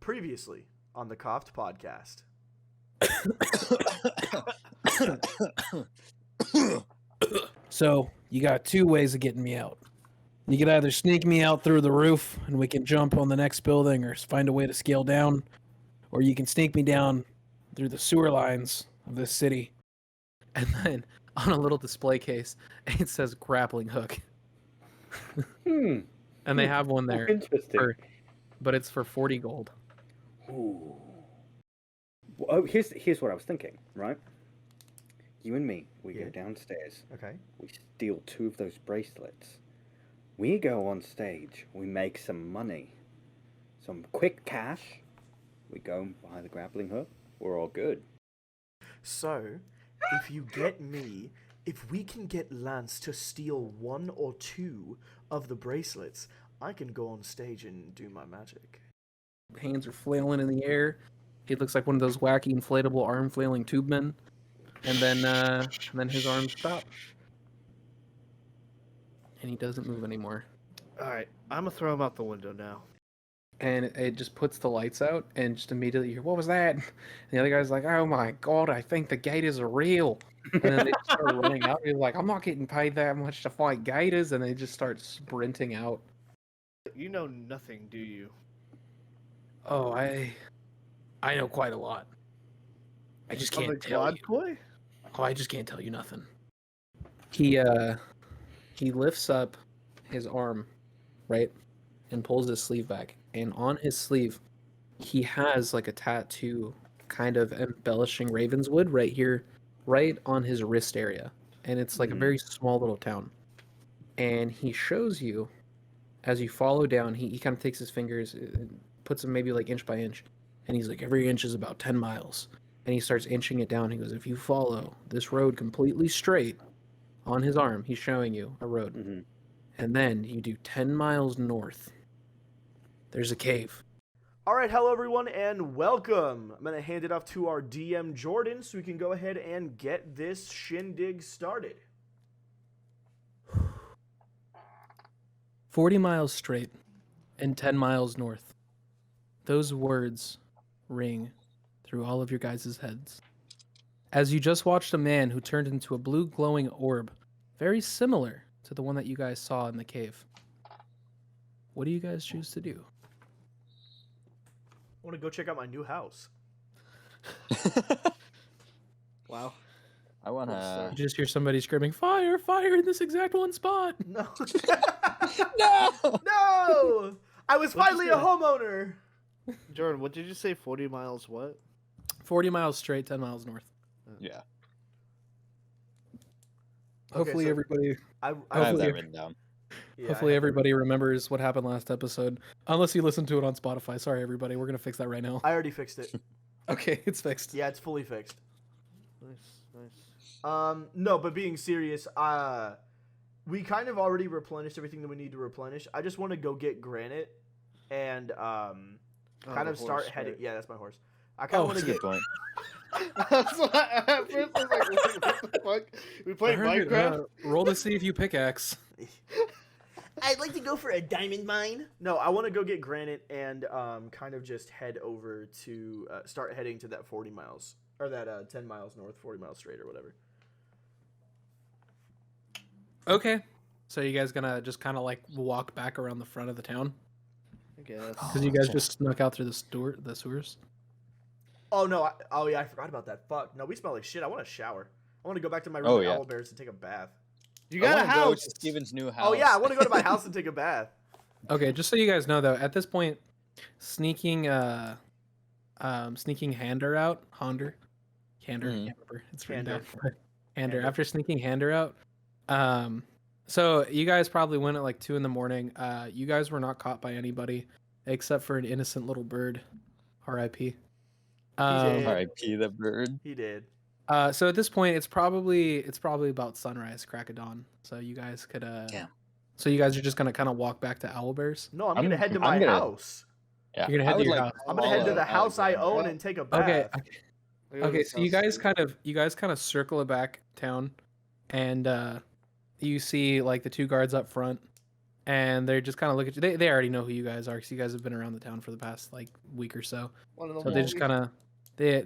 Previously on the K.O.F.T podcast. So, you got two ways of getting me out. You could either sneak me out through the roof and we can jump on the next building or find a way to scale down, or you can sneak me down through the sewer lines of this city. And then on a little display case, it says grappling hook. And they have one there. Interesting. But it's for 40 gold. Ooh. Oh, here's what I was thinking, right? You and me, we go downstairs. Okay. We steal 2 of those bracelets. We go on stage. We make some money. Some quick cash. We go and buy the grappling hook. We're all good. So, if you get me, if we can get Lance to steal 1 or 2 of the bracelets, I can go on stage and do my magic. Hands are flailing in the air. He looks like one of those wacky inflatable arm flailing tube men. And then his arms stop. And he doesn't move anymore. Alright, I'm gonna throw him out the window now. And it just puts the lights out, and just immediately you hear, what was that? And the other guy's like, oh my god, I think the gators are real. And then they start running out. He's like, I'm not getting paid that much to fight gators. And they just start sprinting out. You know nothing, do you? Oh, I know quite a lot. I just can't tell you. Galadcoi? Oh, I just can't tell you nothing. He lifts up his arm, right, and pulls his sleeve back. And on his sleeve, he has like a tattoo, kind of embellishing Ravenswood right here, right on his wrist area. And it's like a very small little town. And he shows you, as you follow down, he kind of takes his fingers, and puts them maybe like inch by inch. And he's like, every inch is about 10 miles. And he starts inching it down. He goes, if you follow this road completely straight, on his arm, he's showing you a road. Mm-hmm. And then you do 10 miles north. There's a cave. All right, hello everyone, and welcome. I'm going to hand it off to our DM, Jordan, so we can go ahead and get this shindig started. 40 miles straight and 10 miles north. Those words ring through all of your guys' heads. As you just watched a man who turned into a blue glowing orb, very similar to the one that you guys saw in the cave. What do you guys choose to do? I want to go check out my new house. Wow. I wanna. You just hear somebody screaming, fire, fire in this exact one spot. No. No! No! I was What'd you finally a say? homeowner. Jordan, what did you say? 40 miles what? 40 miles straight, 10 miles north. Yeah, Hopefully so everybody I have Hopefully- that written down. Yeah, Hopefully everybody remembers what happened last episode. Unless you listen to it on Spotify. Sorry, everybody. We're going to fix that right now. I already fixed it. Okay, it's fixed. Yeah, it's fully fixed. Nice. No, but being serious, we kind of already replenished everything that we need to replenish. I just want to go get granite and kind the of start horse, heading. right. Yeah, that's my horse. I kind of want That's to a get. good point. That's what at first I was like, what the fuck? We playing Minecraft? Roll to see if you pickaxe. I'd like to go for a diamond mine. No, I want to go get granite and kind of just head over to start heading to that 40 miles or that 10 miles north, 40 miles straight or whatever. Okay. So you guys gonna just kind of like walk back around the front of the town? I guess. Because you guys just snuck out through the sewers? Oh no! Yeah, I forgot about that. Fuck. No, we smell like shit. I want a shower. I want to go back to my room Oh, with yeah. owl bears and take a bath. You I got a wanna go house! to Steven's new house. Oh yeah, I want to go to my house and take a bath. Okay, just so you guys know though, at this point, sneaking Hander out, Honder, Hander, Mhm. can't remember. It's written Hander. down. Hander. Hander. After sneaking Hander out, so you guys probably went at like 2 a.m. You guys were not caught by anybody except for an innocent little bird. R.I.P. did. R.I.P. the bird. He did. So at this point, it's probably about sunrise, crack of dawn. So you guys could Yeah. So you guys are just gonna kind of walk back to Owlbears. No, I'm gonna head to my I'm gonna- house. Yeah, You're gonna head I to would your like house. I'm gonna head to follow the house I Alexander. own and take a bath. Okay. I got Okay, this so you house. guys kind of circle it back town, and you see like the 2 guards up front, and they're just kind of look at you. They already know who you guys are because you guys have been around the town for the past like week or so. So they just kind of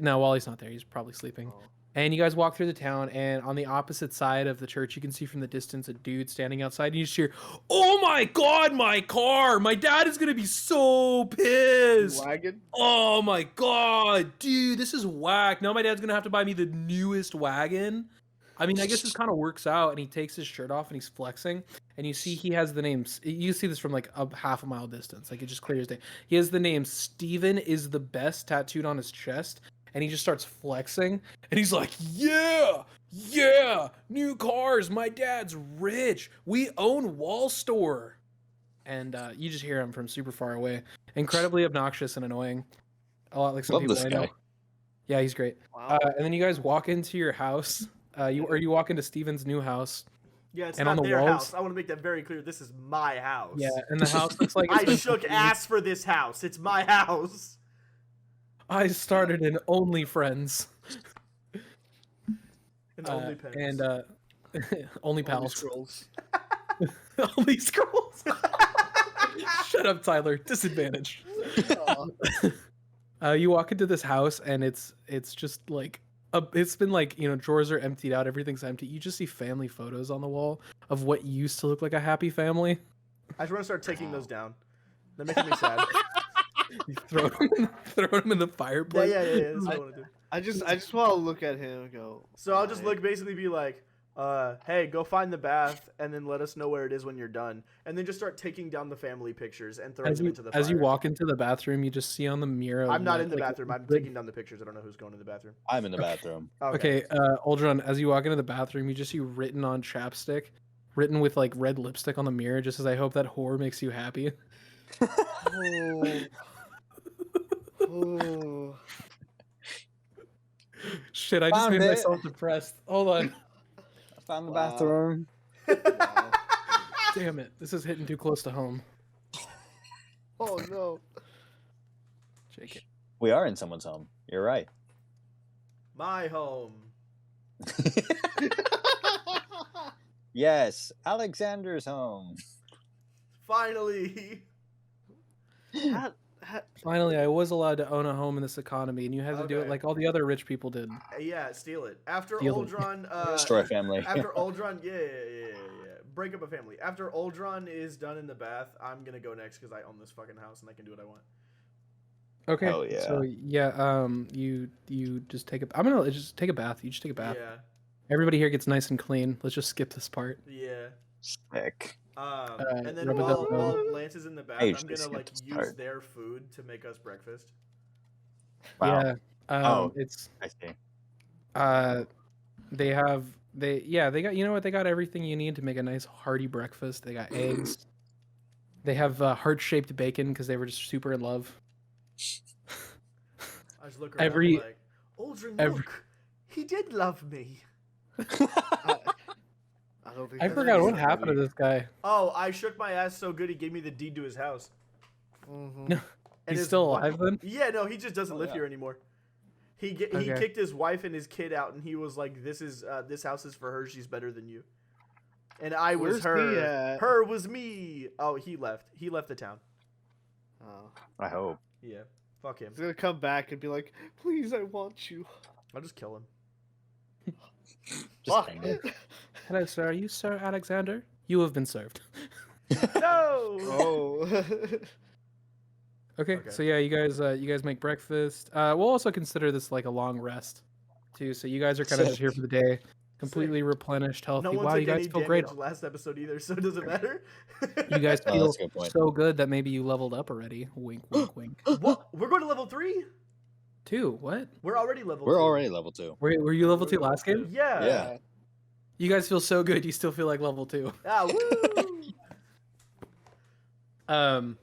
no, Wally's not there. He's probably sleeping. Oh. And you guys walk through the town, and on the opposite side of the church, you can see from the distance a dude standing outside. And you just hear, "Oh my god, my car! My dad is gonna be so pissed! Wagon? Oh my god, dude, this is whack! Now my dad's gonna have to buy me the newest wagon." I mean, I guess this kind of works out. And he takes his shirt off and he's flexing, and you see he has the names. You see this from like a half a mile distance, like it just clears day. He has the name Steven is the best tattooed on his chest. And he just starts flexing, and he's like, yeah, new cars, my dad's rich, we own Wall Store. And you just hear him from super far away. Incredibly obnoxious and annoying. A lot like some Love people this I know. guy. Yeah, he's great. Wow. And then you guys walk into your house. You walk into Steven's new house. Yeah, it's And not on the their walls- house. I want to make that very clear. This is my house. Yeah, and the house looks like I it's been shook completely- ass for this house. It's my house. I started an OnlyFriends. And only pens. And only pals. Scrolls. Only scrolls. Shut up, Tyler. Disadvantage. You walk into this house and it's just like it's been like, you know, drawers are emptied out, everything's empty. You just see family photos on the wall of what used to look like a happy family. I just want to start taking those down. They're making me sad. You throw them in the fireplace. Yeah. That's what I want to do. I just want to look at him and go. So I'll just "Why?" basically be like, hey, go find the bath and then let us know where it is when you're done. And then just start taking down the family pictures and throwing them into the fire. As you walk into the bathroom, you just see on the mirror. I'm not like- in the like, bathroom. I'm red- taking down the pictures. I don't know who's going to the bathroom. I'm in the bathroom. Okay, Uldron, as you walk into the bathroom, you just see written on chapstick, written with like red lipstick on the mirror, just as I hope that whore makes you happy. Oh. Shit, I just Found made it. myself depressed. Hold on. I found the Wow. bathroom. Wow. Damn it. This is hitting too close to home. Oh no. JK. We are in someone's home. You're right. My home. Yes, Alexander's home. Finally. Finally, I was allowed to own a home in this economy, and you had to do it Okay. like all the other rich people did. Yeah, steal it. After Steal it. Uldron, Destroy a family. after Uldron, yeah. Break up a family. After Uldron is done in the bath, I'm gonna go next because I own this fucking house and I can do what I want. Okay. Hell yeah. So yeah, you just take a. I'm gonna just take a bath. You just take a bath. Yeah. Everybody here gets nice and clean. Let's just skip this part. Yeah. Sick. And then rub it while down. Lance is in the bath, I I'm usually gonna skip like this use part. their food to make us breakfast. Wow. Yeah. Oh. It's I see. they got, you know what, they got everything you need to make a nice hearty breakfast. They got eggs. They have heart-shaped bacon because they were just super in love. I just look around Every- like, Uldron, every- look, he did love me. I don't think I that's forgot what easy. happened to this guy. Oh, I shook my ass so good he gave me the deed to his house. Mhm. And He's his still wi- alive then? Yeah, no, he just doesn't Oh, live yeah. here anymore. He Okay. kicked his wife and his kid out, and he was like, "This house is for her. She's better than you." And I was Where's he her. at? Her was me. Oh, he left. He left the town. Oh. I hope. Yeah, fuck him. He's gonna come back and be like, "Please, I want you." I'll just kill him. Just Fuck. hang it. Hello, sir. Are you Sir Alexander? You have been served. No. Oh. Okay, Okay. so yeah, you guys make breakfast. We'll also consider this like a long rest, too. So you guys are kind of just here for the day, completely replenished, healthy. No one Wow, took you guys any feel damage great. last episode either, so it doesn't matter. You guys Oh, feel that's a good point. so good that maybe you leveled up already. Wink, wink, wink. What? We're going to level 3? 2? What? We're already level 2. We're already level 2. Were you level 2 last game? Yeah. Yeah. You guys feel so good. You still feel like level 2. Ah, woo!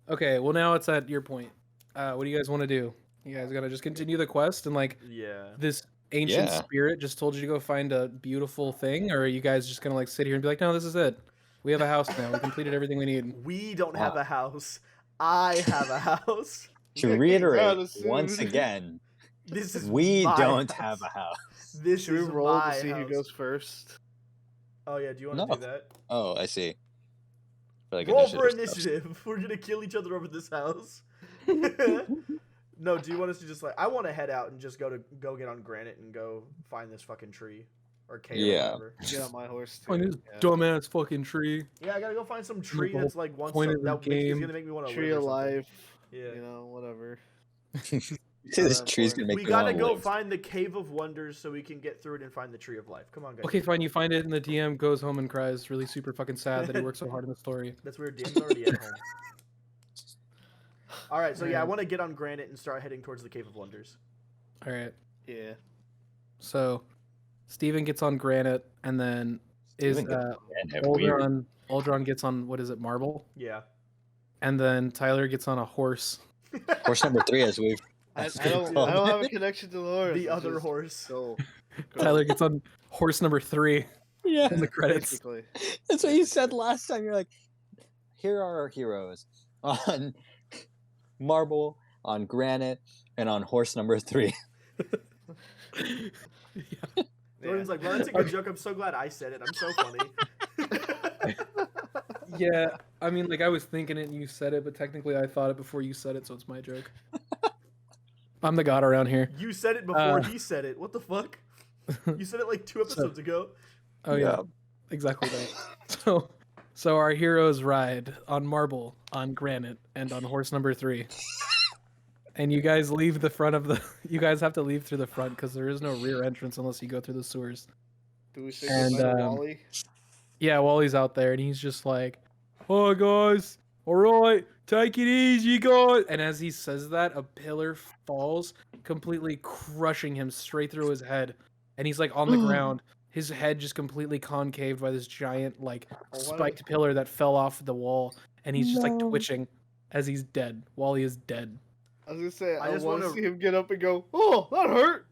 Okay, well now it's at your point. What do you guys want to do? You guys gonna just continue the quest and like Yeah. this ancient Yeah. spirit just told you to go find a beautiful thing, or are you guys just gonna like sit here and be like, no, this is it. We have a house now. We completed everything we need. We don't have a house. I have a house. To Yeah, reiterate rather once soon. again, This is we my don't house. have a house. This Should we is roll my to see house. who goes first? Oh yeah, do you want to No. do that? Oh, I see. like Roll for stuff. initiative. We're gonna kill each other over this house. No, do you want us to just like? I want to head out and just go get on Granite and go find this fucking tree or cave Yeah. or whatever. Get on my horse too. Find this yeah. dumbass fucking tree. Yeah, I gotta go find some the tree whole that's like once point of the that is game. gonna make me want to Tree live of or something. life. Yeah. You know, whatever. See, this Not tree's important. gonna make We me gotta want to go live. find the Cave of Wonders so we can get through it and find the Tree of Life. Come on, guys. Okay, fine. You find it, and the DM goes home and cries, really super fucking sad that he worked so hard in the story. That's weird. DM's already at home. All right, so yeah, I want to get on Granite and start heading towards the Cave of Wonders. All right. Yeah. So, Steven gets on Granite, and then Steven gets weird. Aldron gets on, what is it, Marble? Yeah. And then Tyler gets on a horse. Horse number 3, as we've. I as don't we've I don't called have a it. connection to the horse. The it's other just horse. Go. Tyler gets on horse number 3 Yeah. in the credits. Basically. That's what you said last time. You're like, here are our heroes on Marble, on Granite, and on horse number 3. Jordan's like, well, that's a good joke. I'm so glad I said it. I'm so funny. Yeah, I mean, like, I was thinking it and you said it, but technically I thought it before you said it, so it's my joke. I'm the god around here. You said it before he said it. What the fuck? You said it like 2 episodes ago. Oh, yeah. Exactly that. So our heroes ride on Marble, on Granite, and on horse number 3. And you guys leave the front of the... You guys have to leave through the front because there is no rear entrance unless you go through the sewers. Do we say And, goodbye to Wally? Yeah, Wally's out there, and he's just like, "Oh, guys, all right, take it easy, guys." And as he says that, a pillar falls, completely crushing him straight through his head. And he's like on the ground, his head just completely concaved by this giant, like, spiked pillar that fell off the wall. And he's just like twitching as he's dead. Wally is dead. I was gonna say I I just want to wanna- see him get up and go, "Oh, that hurt."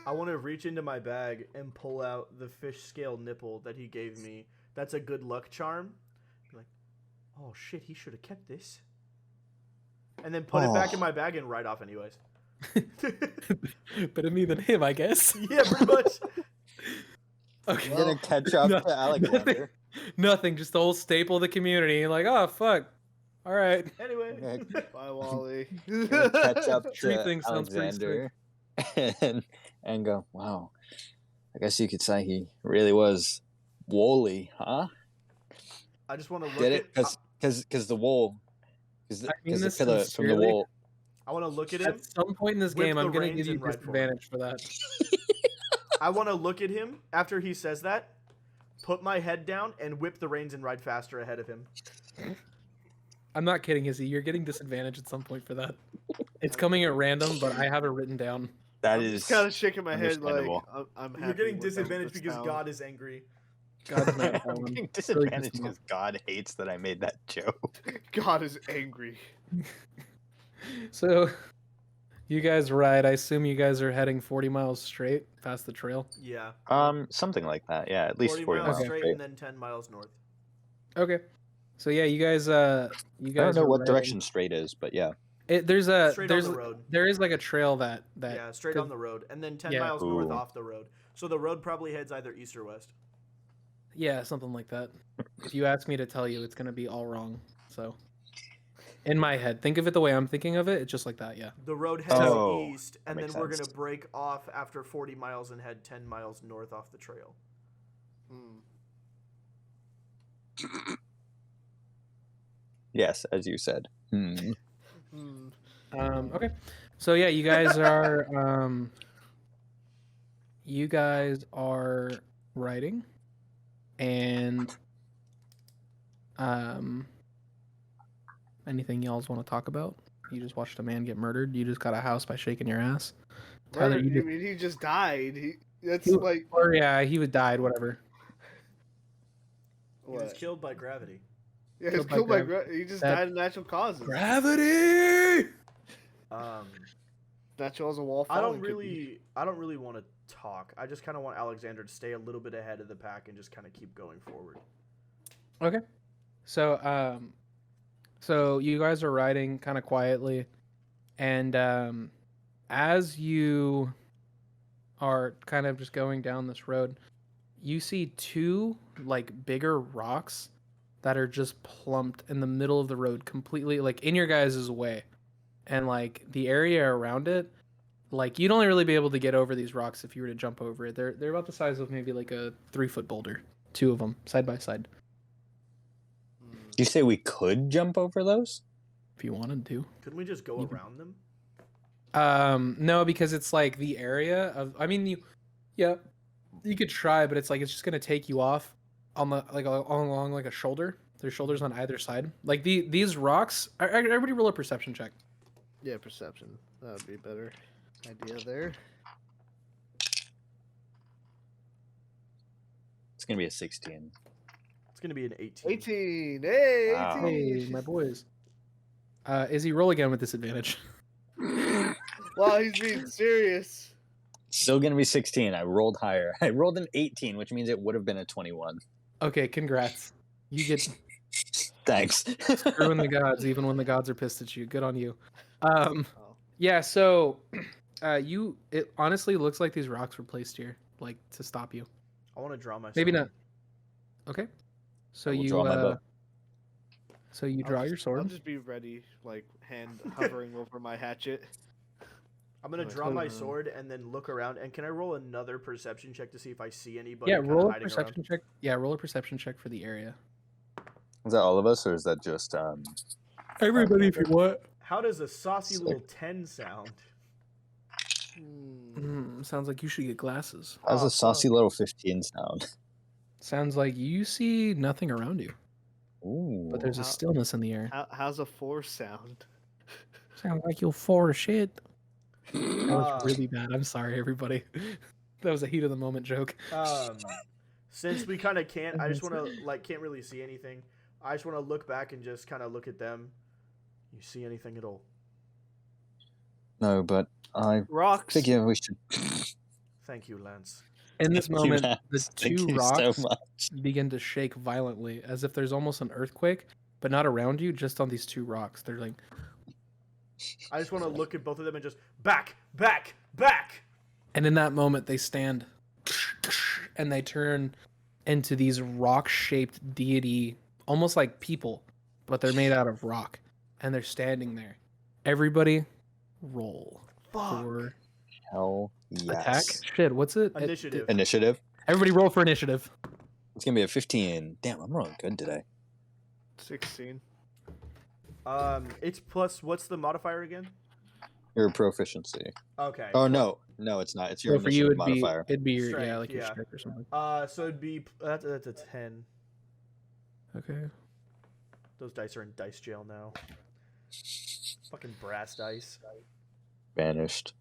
I want to reach into my bag and pull out the fish scale nipple that he gave me. That's a good luck charm. Be like, oh shit, he should have kept this. And then put it back in my bag and ride off anyways. Better me than him, I guess. Yeah, pretty much. Okay. You're gonna catch up No, to Alexander. Nothing, just the whole staple of the community. Like, oh, fuck. All right. Anyway. Bye, Wally. You're gonna catch up Tree to thing sounds pretty Alexander and go, wow. I guess you could say he really was woolly, huh? I just want to look Did at it? Because the wool, because I mean the this pillar from the sincerely. wool. I want to look at him. At some point in this Whip game, the I'm going to reins give you and ride forward. disadvantage for that. I want to look at him after he says that, put my head down, and whip the reins and ride faster ahead of him. I'm not kidding, Izzy. You're getting disadvantage at some point for that. It's coming at random, but I have it written down. That I'm is just kind of shaking my head like understandable. I'm happy. You're getting with them disadvantaged this because town. God is angry. God's mad at that I'm one. getting Really disadvantaged pissed him because God hates that I made that joke. God is angry. So, you guys ride. I assume you guys are heading 40 miles straight past the trail. Yeah. Something like that. Yeah, at least 40 miles Okay. straight straight. and then 10 miles north. Okay. So yeah, you guys. You I guys. don't know are what riding. direction straight is, but yeah. There's a Straight there's on the road. there is like a trail that Yeah, straight on the road. And then 10 Yeah. miles north Ooh. off the road. So the road probably heads either east or west. Yeah, something like that. If you ask me to tell you, it's gonna be all wrong. So, in my head, think of it the way I'm thinking of it. It's just like that. Yeah. The road heads Oh, east, and makes then we're going sense. to break off after 40 miles and head 10 miles north off the trail. Hmm. Yes, as you said. Hmm. Okay. So yeah, you guys are writing, and anything y'all want to talk about? You just watched a man get murdered. You just got a house by shaking your ass. Tyler, Right, you I just, mean, he just died. That's You- like or yeah, he would died. Whatever. He was what? killed by gravity. Yeah, he was killed by he just that- died of natural causes. Gravity. Natural as a wall. I don't falling could be. really want to talk. I just kind of want Alexander to stay a little bit ahead of the pack and just kind of keep going forward. Okay. So so you guys are riding kind of quietly, and as you are kind of just going down this road, you see two like bigger rocks that are just plumped in the middle of the road, completely like in your guys' way, and like the area around it, like you'd only really be able to get over these rocks if you were to jump over it. They're about the size of maybe like a 3-foot boulder, 2 of them side by side. You say we could jump over those? If you wanted to. Couldn't we just go You can- around them? No, because it's like the area of. I mean, you could try, but it's like it's just gonna take you off on the like along like a shoulder. There's shoulders on either side. Like these rocks. Everybody roll a perception check. Yeah, perception. That would be a better idea there. It's gonna be a 16. It's gonna be an 18. 18. Hey, Wow. 18. Hey, my boys. Izzy, roll again with disadvantage. Wow, he's being serious. Still gonna be 16. I rolled higher. I rolled an 18, which means it would have been a 21. Okay, congrats. You get Thanks. screwing the gods even when the gods are pissed at you. Good on you. Oh. Yeah. So, it honestly looks like these rocks were placed here, like to stop you. I want to draw my. Maybe sword. not. Okay. So I will you draw my bow. So you I'll draw just- your sword. I'll just be ready, like hand hovering over my hatchet. I'm gonna Nice. draw my Mhm. sword and then look around. And can I roll another perception check to see if I see anybody? Yeah, kinda roll a hiding perception around? check. Yeah, roll a perception check for the area. Is that all of us, or is that just Everybody, if you want. How does a saucy Sick. little 10 sound? Sounds like you should get glasses. how's Oh, a saucy fuck. little 15 sound? Sounds like you see nothing around you, Ooh. but there's a How- stillness in the air. How's a 4 sound? Sounds like you're for shit. That was Uh, really bad. I'm sorry, everybody. That was a heat of the moment joke. Since we kind of can't, I just want to can't really see anything. I just want to look back and just kind of look at them. You see anything at all? No, but I Rocks. figure we should. Thank you, Lance. In this Thank you, moment, Lance. the Thank two you rocks so much. begin to shake violently, as if there's almost an earthquake, but not around you, just on these two rocks. They're like, I just want to look at both of them and just back, back, back. and in that moment, they stand, and they turn into these rock-shaped deity, almost like people, but they're made out of rock, and they're standing there. Everybody, roll Fuck. for Hell yes. attack. Shit, what's it? Initiative. Initiative. Everybody, roll for initiative. It's gonna be a 15. Damn, I'm rolling good today. 16. It's plus. What's the modifier again? Your proficiency. Okay. Oh no, it's not. It's your So for you, initiative modifier. it'd be your Strength, like your yeah. strength or something. So it'd be that's a 10. Okay. Those dice are in dice jail now. Fucking brass dice. Vanished.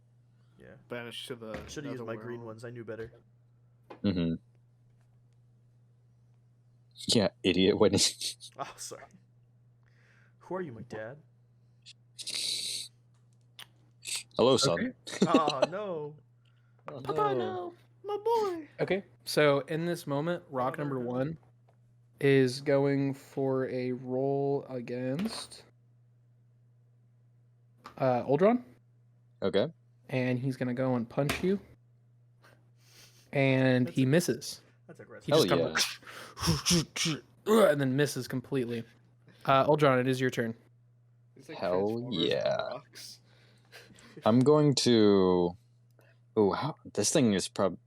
Yeah. Banished to the. Should have used my green netherworld. ones. I knew better. Mm-hmm. Yeah, idiot. When Oh, sorry. Who are you, my dad? hello, son. Okay. Oh no. Oh, Papa, no. My boy. Okay. So in this moment, rock Father, number no. 1 is going for a roll against Uldron, Okay. and he's gonna go and punch you, and That's he a- misses. That's aggressive. He Hell just kind of and then misses completely. Uldron, it is your turn. It's like Hell Transformers with yeah. rocks. I'm going to. Oh, this thing is probably.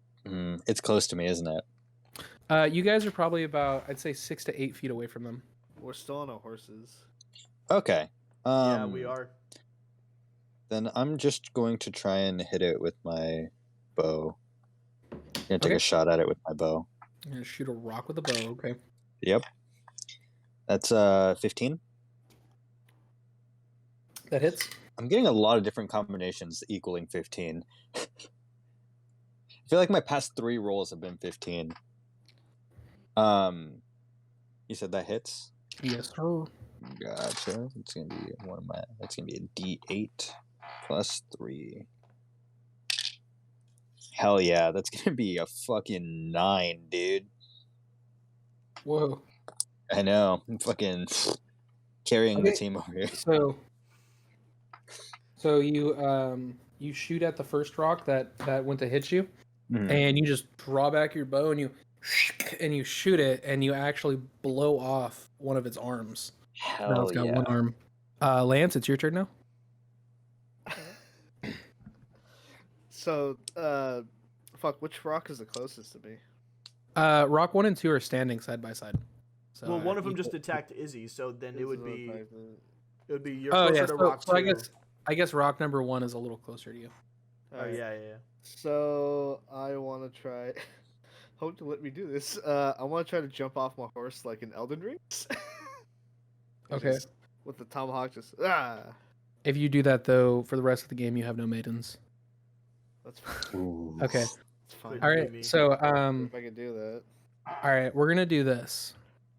It's close to me, isn't it? You guys are probably about, I'd say, 6 to 8 feet away from them. We're still on our horses. Okay. Yeah, we are. Then I'm just going to try and hit it with my bow. Gonna take Okay. a shot at it with my bow. You're gonna shoot a rock with a bow. Okay. Yep. That's 15. That hits. I'm getting a lot of different combinations equaling 15. I feel like my past 3 rolls have been 15. You said that hits? Yes, sir. Gotcha. It's gonna be that's gonna be a D8 plus 3. Hell yeah, that's gonna be a fucking 9, dude. Whoa. I know. I'm fucking carrying the Okay. team over here. So you shoot at the first rock that went to hit you, Mhm. and you just draw back your bow and you and you shoot it, and you actually blow off one of its arms. Now Hell it's got yeah. one arm. Lance, it's your turn now. So, fuck, which rock is the closest to me? Rock 1 and 2 are standing side by side. So Well, one of them equal- just attacked Izzy, so then it would be you're Oh closer yeah, to rock so 2. I guess rock number 1 is a little closer to you. Oh yeah, yeah. So I want to try. Hope to let me do this. I want to try to jump off my horse like in Elden Rings. Okay. Just with the tomahawk, just ah. If you do that though, for the rest of the game, you have no maidens. That's fine. Ooh. Okay. That's fine. Couldn't All be right. me. So If I can do that, all right, we're gonna do this.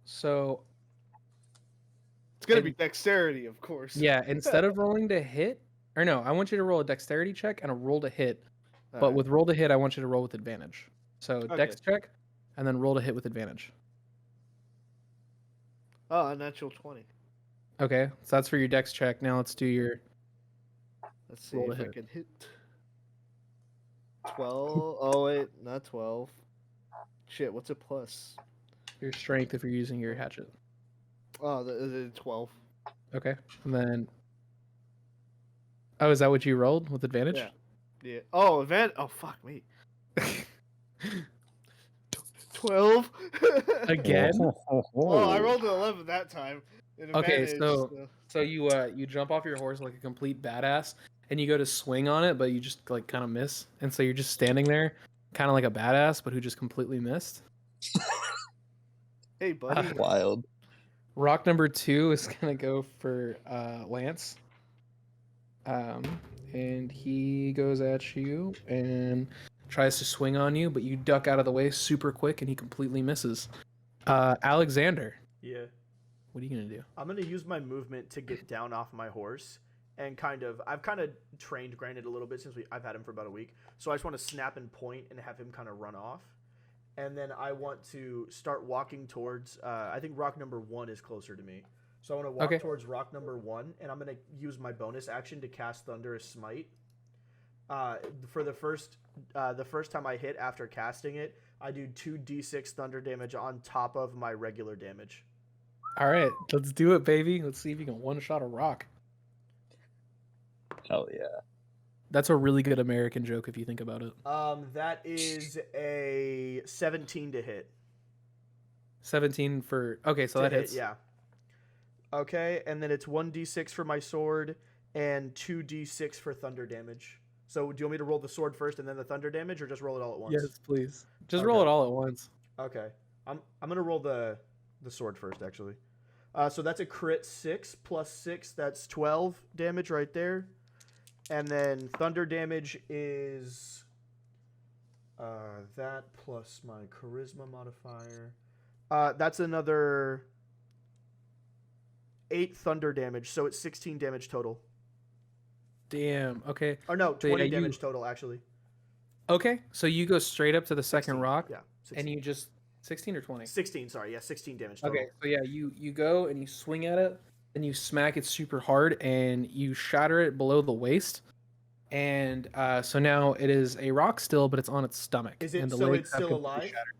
So it's gonna And- be dexterity, of course. yeah, instead of rolling to hit, or no, I want you to roll a dexterity check and a roll to hit. But Alright. with roll to hit, I want you to roll with advantage. So Okay. dex check, and then roll to hit with advantage. Oh, a natural 20. Okay, so that's for your dex check. Now let's do your. Let's see Roll if to I hit. can hit 12. Oh wait, not 12. Shit, what's a plus? Your strength if you're using your hatchet. Oh, the 12. Okay, and then. Oh, is that what you rolled with advantage? Yeah. Yeah. Oh, event. Oh, fuck me. 12. Again? Oh, I rolled an 11 that time. An Okay, advantage, so you jump off your horse like a complete badass, and you go to swing on it, but you just like kind of miss, and so you're just standing there, kind of like a badass, but who just completely missed. Hey, buddy. Wild. Rock number 2 is gonna go for Lance. And he goes at you and tries to swing on you, but you duck out of the way super quick, and he completely misses. Alexander, Yeah. what are you gonna do? I'm gonna use my movement to get down off my horse and I've kind of trained Granite a little bit since I've had him for about a week. So I just want to snap and point and have him kind of run off. And then I want to start walking towards, I think rock number 1 is closer to me. So I want to walk Okay. towards rock number 1, and I'm going to use my bonus action to cast Thunderous Smite. For the first time I hit after casting it, I do 2d6 thunder damage on top of my regular damage. All right, let's do it, baby. Let's see if you can one-shot a rock. Hell yeah. That's a really good American joke if you think about it. That is a 17 to hit. 17 for... Okay, so To that hit, hits. yeah. Okay, and then it's 1d6 for my sword and 2d6 for thunder damage. So do you want me to roll the sword first and then the thunder damage, or just roll it all at once? Yes, please. Just Okay. roll it all at once. Okay. I'm gonna roll the sword first, actually. So that's a crit 6 plus 6. That's 12 damage right there. And then thunder damage is that plus my charisma modifier. That's another 8 thunder damage, so it's 16 damage total. Damn, okay. Or no, So, yeah, 20 you- damage total, actually. Okay, so you go straight up to the second 16, rock, Yeah. 16. and you just... 16 or 20? 16, sorry. Yeah, 16 damage total. Okay, so yeah, you go and you swing at it, and you smack it super hard, and you shatter it below the waist. And so now it is a rock still, but it's on its stomach. Is it and the so legs it's have still completely alive? shattered.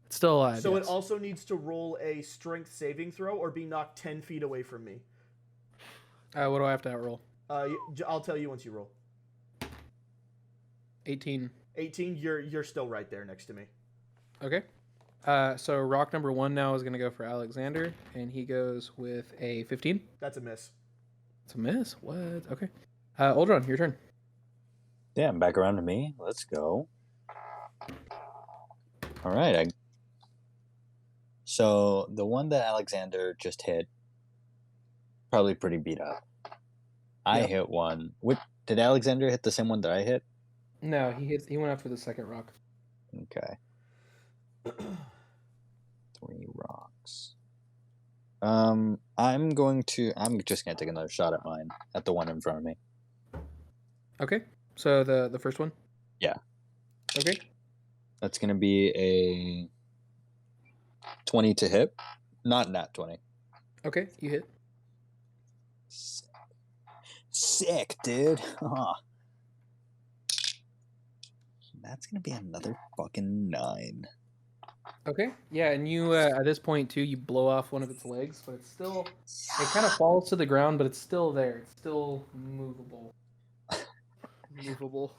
It's still alive. So yes. it also needs to roll a strength saving throw or be knocked 10 feet away from me. What do I have to roll? I'll tell you once you roll. 18. 18, you're still right there next to me. Okay. So rock number 1 now is gonna go for Alexander, and he goes with a 15. That's a miss. It's a miss. What? Okay. Aldron, your turn. Damn, back around to me. Let's go. All right. So the one that Alexander just hit, probably pretty beat up. I Yeah. hit one. Did Alexander hit the same one that I hit? No, he went after the second rock. Okay. 3 rocks. I'm just gonna take another shot at mine, at the one in front of me. Okay. So the first one. Yeah. Okay. That's gonna be a 20 to hit. Not nat 20. Okay, you hit. Sick, dude. Huh. That's gonna be another fucking 9. Okay. Yeah, and you at this point too, you blow off one of its legs, but it's still it kind of falls to the ground, but it's still there. It's still movable. Movable.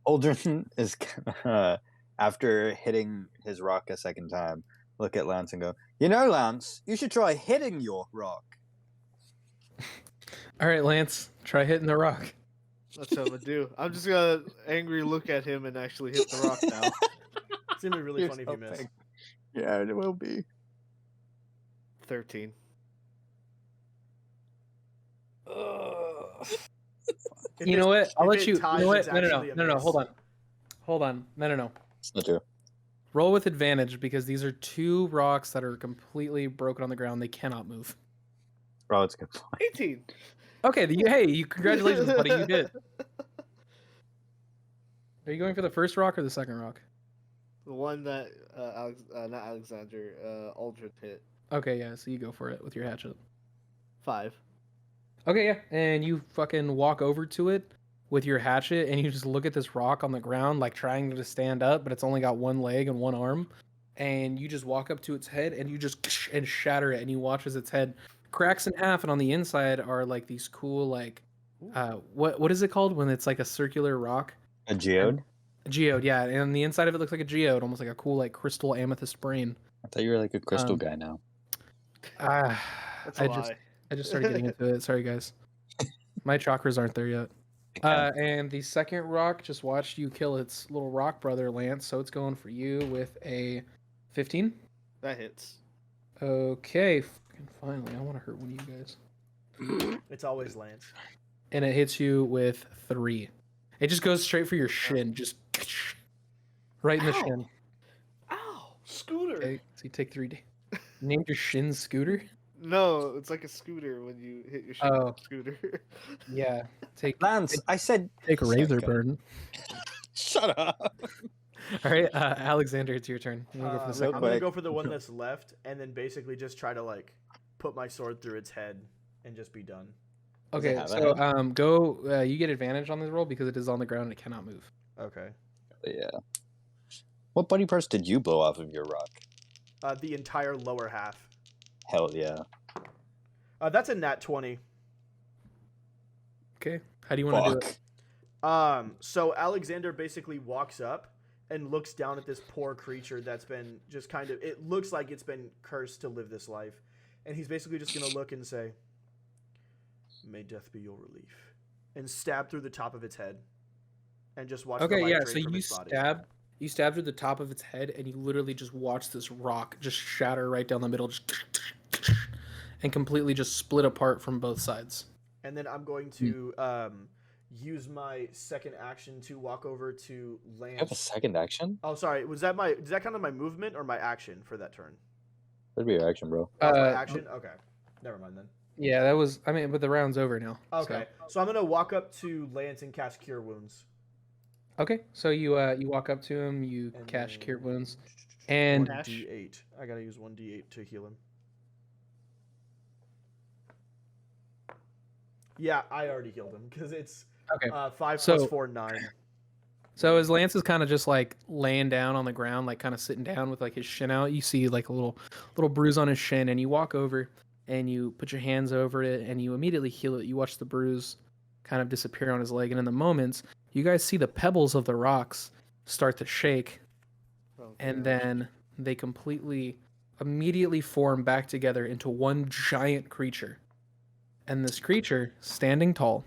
Aldrin is gonna, after hitting his rock a second time, look at Lance and go, "You know, Lance, you should try hitting your rock." All right, Lance, try hitting the rock. That's what I'm gonna do. I'm just gonna angry look at him and actually hit the rock now. It's gonna be really You're funny if so you miss. big. Yeah, it will be. 13. You know what? I'll let you. You know what? It's No, actually a no. miss. Hold on. No. It's not true. Roll with advantage because these are two rocks that are completely broken on the ground. They cannot move. Bro, it's a good point. 18. Okay, you congratulations, buddy. You did. Are you going for the first rock or the second rock? The one that not Alexander, Aldrin hit. Okay, yeah. So you go for it with your hatchet. 5. Okay, yeah. And you fucking walk over to it with your hatchet and you just look at this rock on the ground, like trying to stand up, but it's only got one leg and one arm. And you just walk up to its head and you just and shatter it, and you watch as its head cracks in half, and on the inside are like these cool like what is it called when it's like a circular rock? A geode? A geode, yeah. And the inside of it looks like a geode, almost like a cool like crystal amethyst brain. I thought you were like a crystal guy now. That's a lie. I just started getting into it. Sorry, guys. My chakras aren't there yet. And the second rock just watched you kill its little rock brother, Lance. So it's going for you with a 15. That hits. Okay, fucking finally. I want to hurt one of you guys. It's always Lance. And it hits you with 3. It just goes straight for your shin, just right in the Ow. shin. Ow! Scooter! Okay, so you take 3D. You named your shin Scooter? No, it's like a scooter when you hit your shin with Oh. a scooter. Yeah. Take Lance, I said take a razor second. burn. Shut up. All right, Alexander, it's your turn. You wanna go for the second I'm one? gonna go for the one that's left, and then basically just try to like put my sword through its head and just be done. Does it Okay, have a so head? go. You get advantage on this roll because it is on the ground and it cannot move. Okay. Yeah. What buddy purse did you blow off of your rock? The entire lower half. Hell yeah. That's a nat 20. Okay, how do you want to do it? Fuck. So Alexander basically walks up and looks down at this poor creature that's been just kind of, it looks like it's been cursed to live this life. And he's basically just going to look and say, "May death be your relief." And stab through the top of its head. And just watch the Okay, light yeah. drain So from you its body. stab through the top of its head, and you literally just watch this rock just shatter right down the middle, just and completely just split apart from both sides. And then I'm going to use my second action to walk over to Lance. You have a second action? Oh, sorry. Does that count as my movement or my action for that turn? That'd be your action, bro. Oh, it's my action? Okay. Never mind then. Yeah, that was. I mean, but the round's over now. Okay. So I'm going to walk up to Lance and cast Cure Wounds. Okay, so you walk up to him, you And cash then- cure wounds, and 1d8. I got to use 1d8 to heal him. Yeah, I already healed him because it's okay. 5 So- plus 4, 9. So as Lance is kind of just like laying down on the ground, like kind of sitting down with like his shin out, you see like a little bruise on his shin, and you walk over and you put your hands over it and you immediately heal it. You watch the bruise kind of disappear on his leg, and in the moments, you guys see the pebbles of the rocks start to shake, and then they immediately form back together into one giant creature. And this creature, standing tall,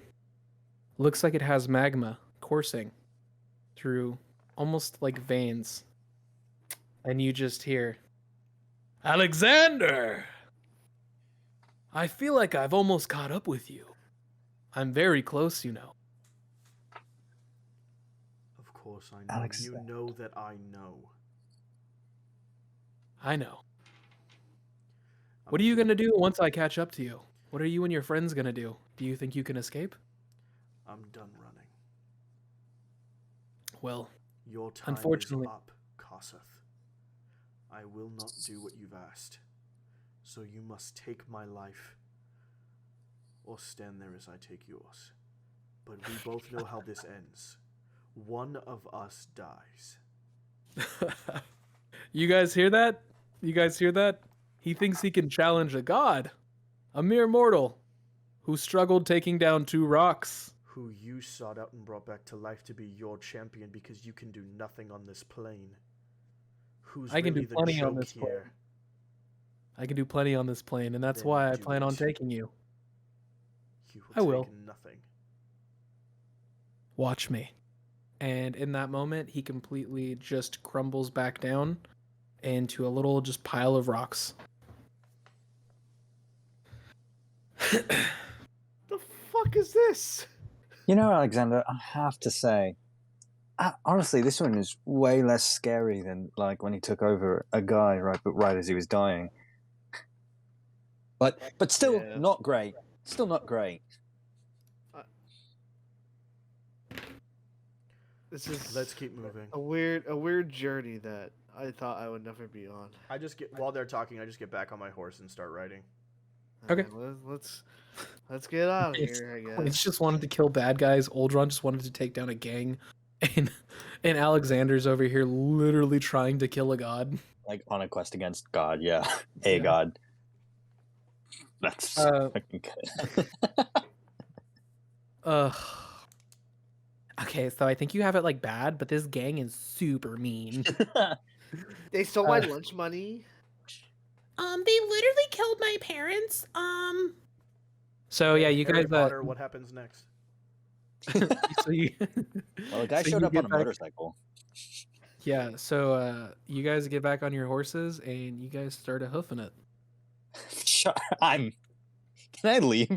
looks like it has magma coursing through almost like veins. And you just hear, "Alexander! I feel like I've almost caught up with you. I'm very close, you know." Of course I know. Alex- You know that I know. I know. What are you going to do once I catch up to you? What are you and your friends going to do? Do you think you can escape? I'm done running. Well, Your time Unfortunately- is up, Kosseth. I will not do what you've asked. So you must take my life, or stand there as I take yours. But we both know how this ends. One of us dies. You guys hear that? You guys hear that? He thinks he can challenge a god, a mere mortal, who struggled taking down 2 rocks. Who you sought out and brought back to life to be your champion because you can do nothing on this plane. Who's I can really do the plenty on joke this plane. here? I can do plenty on this plane, and that's Then why I do plan on it. taking you. You I will will. take nothing. Watch me. And in that moment, he completely just crumbles back down into a little just pile of rocks. The fuck is this? You know, Alexander, I have to say, honestly, this one is way less scary than like when he took over a guy right as he was dying. But still Yeah. not great. Still not great. This is Let's keep moving. a weird journey that I thought I would never be on. I just get while they're talking, I just get back on my horse and start riding. Okay. Let's get out of It's- here. I He guess. just wanted to kill bad guys. Oldron just wanted to take down a gang, and Alexander's over here literally trying to kill a god. Like on a quest against God, yeah. Hey Yeah. God. That's fucking good. Okay, so I think you have it like bad, but this gang is super mean. They stole my lunch money. They literally killed my parents. So yeah, you Harry guys. Potter, what happens next? So you. Well, the guy so showed you up get on a back- motorcycle. Yeah, so you guys get back on your horses and you guys start hoofing it. Sure, Can I leave?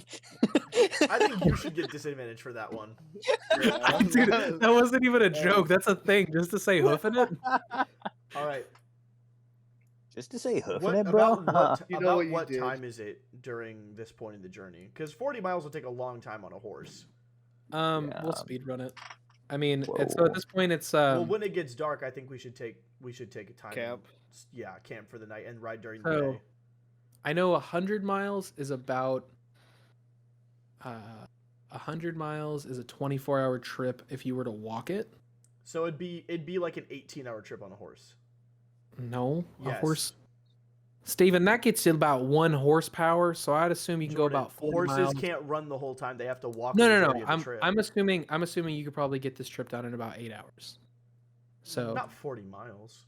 I think you should get disadvantage for that one. Dude, that wasn't even a joke. That's a thing, just to say hoofing it. All right. Just to say hoofing What it, bro. about You know about what you what did. time is it during this point in the journey? Because 40 miles will take a long time on a horse. We'll Yeah. speed run it. I mean, so Whoa. at this point, it's Well, when it gets dark, I think we should take a time Camp. camp for the night and ride during So- the day. I know 100 miles is about 100 miles is a 24-hour trip if you were to walk it. So it'd be like an 18-hour trip on a horse. No, a Yes. horse. Steven, that gets you about 1 horsepower, so I'd assume you can Jordan, go about 40 horses miles. can't run the whole time; they have to walk. No, the no, majority no. of the trip. I'm assuming you could probably get this trip done in about 8 hours. So not 40 miles.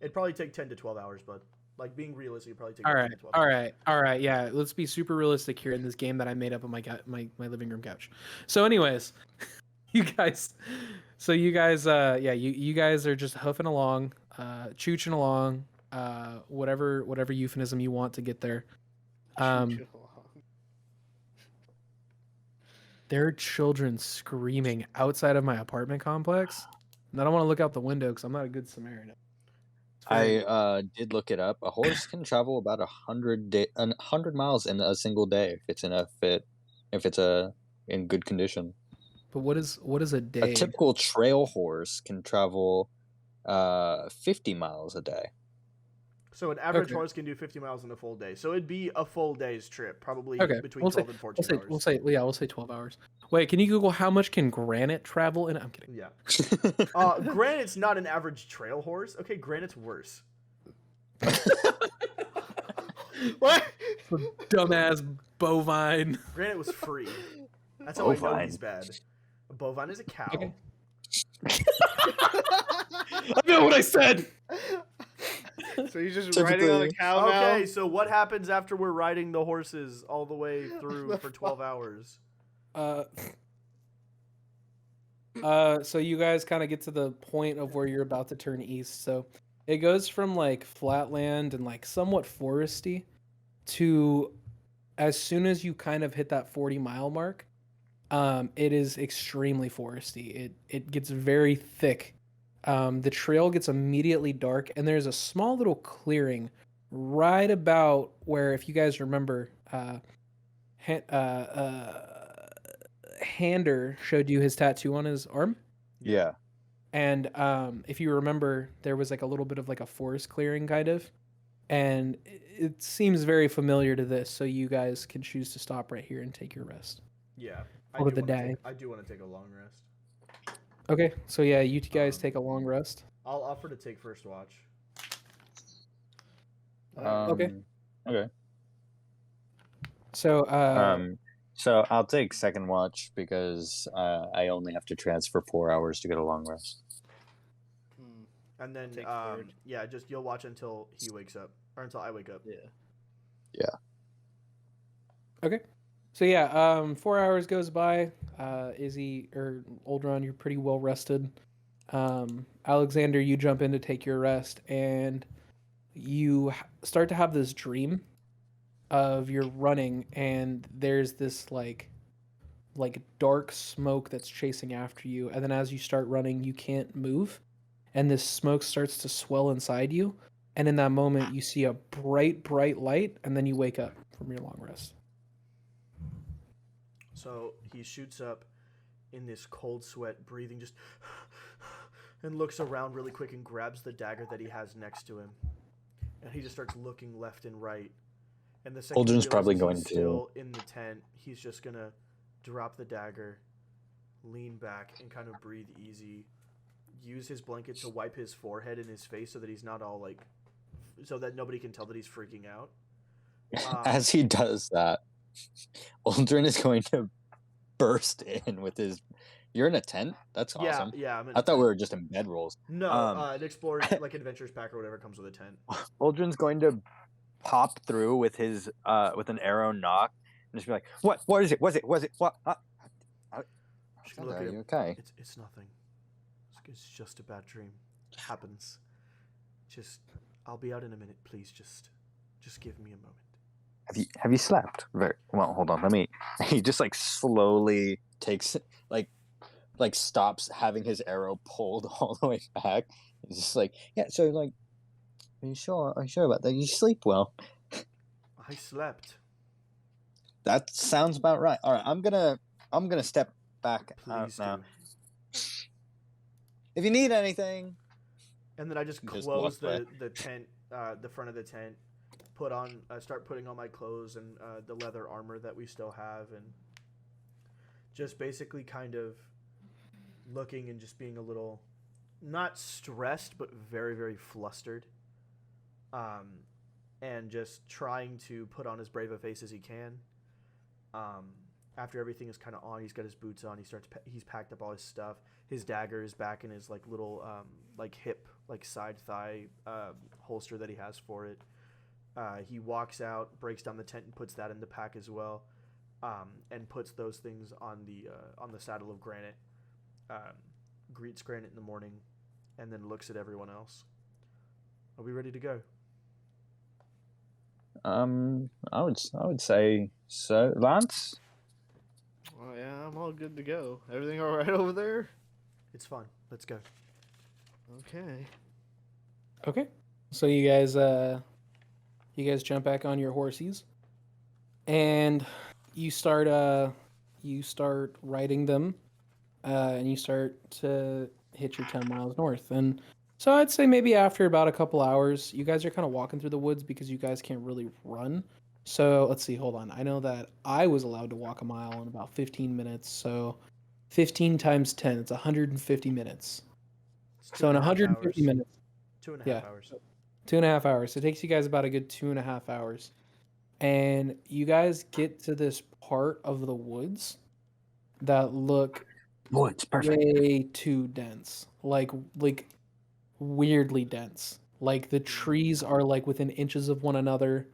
It'd probably take 10 to 12 hours, but like being realistic, it'd probably take all about right, 10 to 12 hours. all right. Yeah, let's be super realistic here in this game that I made up on my living room couch. So, anyways, you guys, you guys are just hoofing along, chooching along, whatever euphemism you want to get there. There are children screaming outside of my apartment complex, and I don't want to look out the window because I'm not a good Samaritan. I did look it up. A horse can travel about 100 miles in a single day if it's in good condition. But what is a day? A typical trail horse can travel 50 miles a day. So an average Okay. horse can do 50 miles in a full day. So it'd be a full day's trip, probably Okay, between we'll 12 and 14 hours. we'll say 12 hours. Wait, can you Google how much can granite travel in? I'm kidding. Yeah. Granite's not an average trail horse. Okay, Granite's worse. What? Dumbass bovine. Granite was free. That's how I know Bovine. he's bad. A bovine is a cow. Okay. I know what I said. So you're just Typically- riding on a cow now? Okay, so what happens after we're riding the horses all the way through for 12 hours? So you guys kind of get to the point of where you're about to turn east. So it goes from like flatland and like somewhat foresty to as soon as you kind of hit that 40-mile mark, it is extremely foresty. It gets very thick. The trail gets immediately dark, and there's a small little clearing right about where, if you guys remember, Hander showed you his tattoo on his arm. Yeah. And if you remember, there was like a little bit of like a forest clearing kind of. And it seems very familiar to this, so you guys can choose to stop right here and take your rest. Yeah. Over the day. I do want to take a long rest. Okay, so yeah, you guys take a long rest. I'll offer to take first watch. Okay. Okay. So So I'll take second watch because I only have to transfer 4 hours to get a long rest. Hmm. And then, Take third. yeah, just you'll watch until he wakes up, or until I wake up. Yeah. okay. So yeah, 4 hours goes by. Izzy or Oldron, you're pretty well rested. Alexander, you jump in to take your rest, and you start to have this dream of you're running, and there's this like dark smoke that's chasing after you, and then as you start running, you can't move, and this smoke starts to swell inside you, and in that moment, you see a bright light, and then you wake up from your long rest. So he shoots up in this cold sweat, breathing just, and looks around really quick and grabs the dagger that he has next to him, and he just starts looking left and right. And the second he Aldrin's probably realizes going he's to. still in the tent, he's just gonna drop the dagger, lean back, and kind of breathe easy. Use his blanket to wipe his forehead and his face so that he's not all like, so that nobody can tell that he's freaking out. As he does that, Aldrin is going to burst in with his. You're in a tent? That's awesome. Yeah, I'm in I a thought we tent. were just in bedrolls. No, an explorer's like adventurer's pack or whatever comes with a tent. Aldrin's going to pop through with his with an arrow knock and just be like, "What? What is it? Was it? What? Just gonna look at Are him. you okay? It's nothing. It's just a bad dream. It happens. I'll be out in a minute. Please, just give me a moment. Have you slept? Very well. Hold on. Let me. He just like slowly takes like stops having his arrow pulled all the way back. He's just like, yeah. So like, are you sure? Are you sure about that? You sleep well. I slept. That sounds about right. All right, I'm gonna step back out Please now. do. If you need anything, And then I just Just close walk away. the tent, the front of the tent, start putting on my clothes and the leather armor that we still have, and just basically kind of looking and just being a little, not stressed, but very, very flustered. And just trying to put on as brave a face as he can. After everything is kind of on, he's got his boots on. He's packed up all his stuff. His dagger is back in his like little like hip, like side thigh holster that he has for it. He walks out, breaks down the tent, and puts that in the pack as well, and puts those things on the saddle of Granite. Greets Granite in the morning, and then looks at everyone else. Are we ready to go? I would say so. Lance, Oh yeah, I'm all good to go. Everything all right over there? It's fun. Let's go. Okay. Okay. So you guys jump back on your horses, and you start riding them, and you start to hit your 10 miles north. And so I'd say maybe after about a couple hours, you guys are kind of walking through the woods because you guys can't really run. So let's see, hold on. I know that I was allowed to walk a mile in about 15 minutes. So 15 times 10, it's 150 minutes. It's So in 2.5 150 hours. minutes, 2.5 yeah, hours. 2.5 hours. So it takes you guys about a good 2.5 hours. And you guys get to this part of the woods that look woods, perfect. way too dense. Like weirdly dense. Like the trees are like within inches of one another,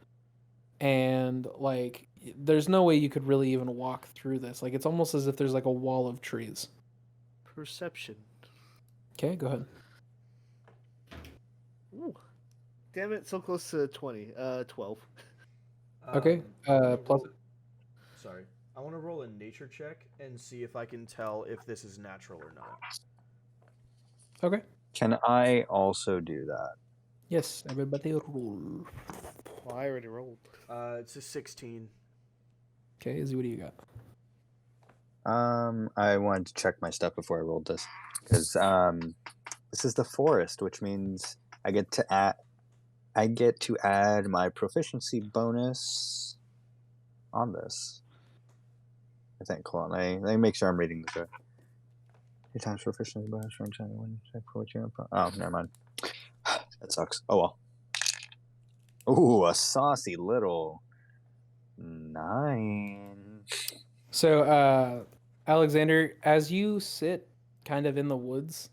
and like there's no way you could really even walk through this. Like it's almost as if there's like a wall of trees. Perception. Okay, go ahead. Ooh. Damn it, so close to 20. 12. Okay, plus Sorry. I want to roll a nature check and see if I can tell if this is natural or not. okay. Can I also do that? Yes, everybody roll. Well, I already rolled. It's a 16. Okay, Izzy, what do you got? I wanted to check my stuff before I rolled this because this is the forest, which means I get to add my proficiency bonus on this. I think. Hold on, let me make sure I'm reading this right. 2 times proficiency bonus from 1 check for what you're. Oh, never mind. That sucks. Oh well. Ooh, a saucy little 9. So, Alexander, as you sit kind of in the woods,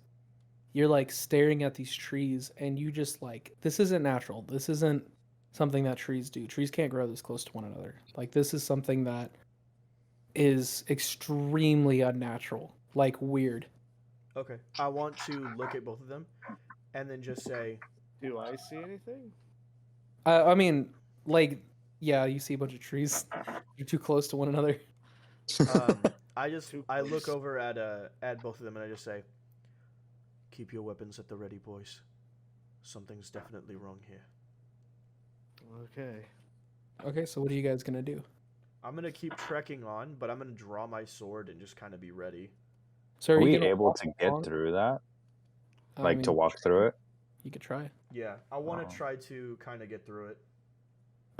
you're like staring at these trees, and you just like, this isn't natural. This isn't something that trees do. Trees can't grow this close to one another. Like, this is something that is extremely unnatural, like weird. Okay. I want to look at both of them and then just say, Do I see anything? I mean, like, yeah, you see a bunch of trees. You're too close to one another. I look over at both of them and I just say, keep your weapons at the ready, boys. Something's definitely wrong here. Okay. Okay, so what are you guys gonna do? I'm gonna keep trekking on, but I'm gonna draw my sword and just kind of be ready. So Are we gonna able walk to get along? through that? I Like to mean, walk through it? you could try. Yeah, I want Oh. to try to kind of get through it.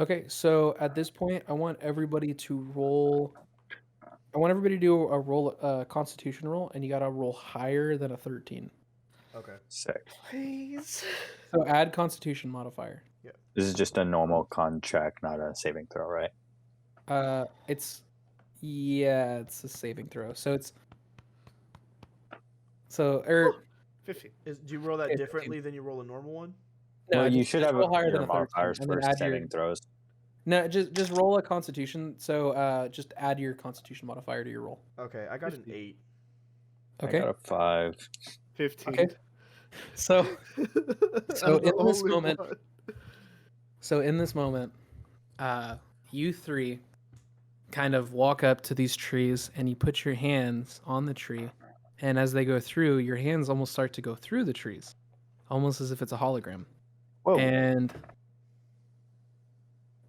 Okay, so at this point, I want everybody to roll. I want everybody to do a Constitution roll, and you gotta roll higher than a 13. Okay. Sick. Please. So add Constitution modifier. This is just a normal con check, not a saving throw, right? It's a saving throw. So or 15. Do you roll that Okay, differently than you roll a normal one? no, Well, you just should have roll higher your than a 13, modifiers and for then add saving your throws. no, just roll a Constitution. So just add your Constitution modifier to your roll. Okay, I got an 50. 8. Okay. I got a 5. 15. Okay. So I'm the in this only moment, one. you three kind of walk up to these trees and you put your hands on the tree, and as they go through, your hands almost start to go through the trees, almost as if it's a hologram. Whoa.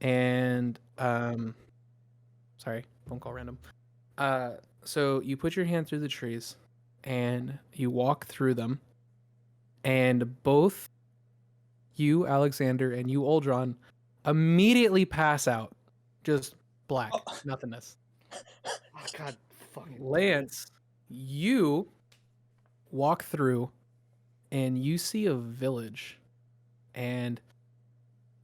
And sorry, phone call random. So you put your hand through the trees and you walk through them, and both you, Alexander, and you, Uldron, immediately pass out. Just black, nothingness. Oh, God fucking. Lance, you walk through and you see a village, and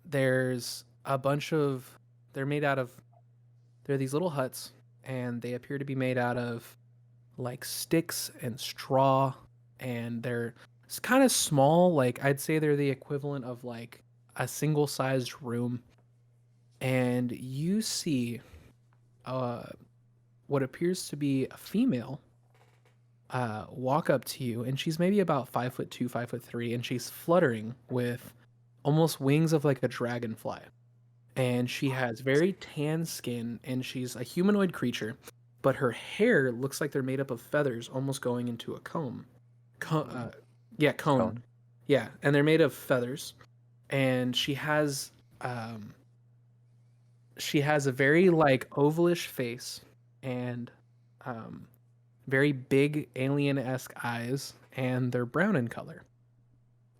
there's a bunch of, they're these little huts, and they appear to be made out of like sticks and straw, and they're kind of small. Like, I'd say they're the equivalent of like a single sized room. And you see what appears to be a female walk up to you, and she's maybe about 5'2", 5'3", and she's fluttering with almost wings of like a dragonfly. And she has very tan skin, and she's a humanoid creature, but her hair looks like they're made up of feathers, almost going into a comb. Cone. Cone. Yeah, and they're made of feathers. And she has a very like ovalish face and very big alien-esque eyes, and they're brown in color.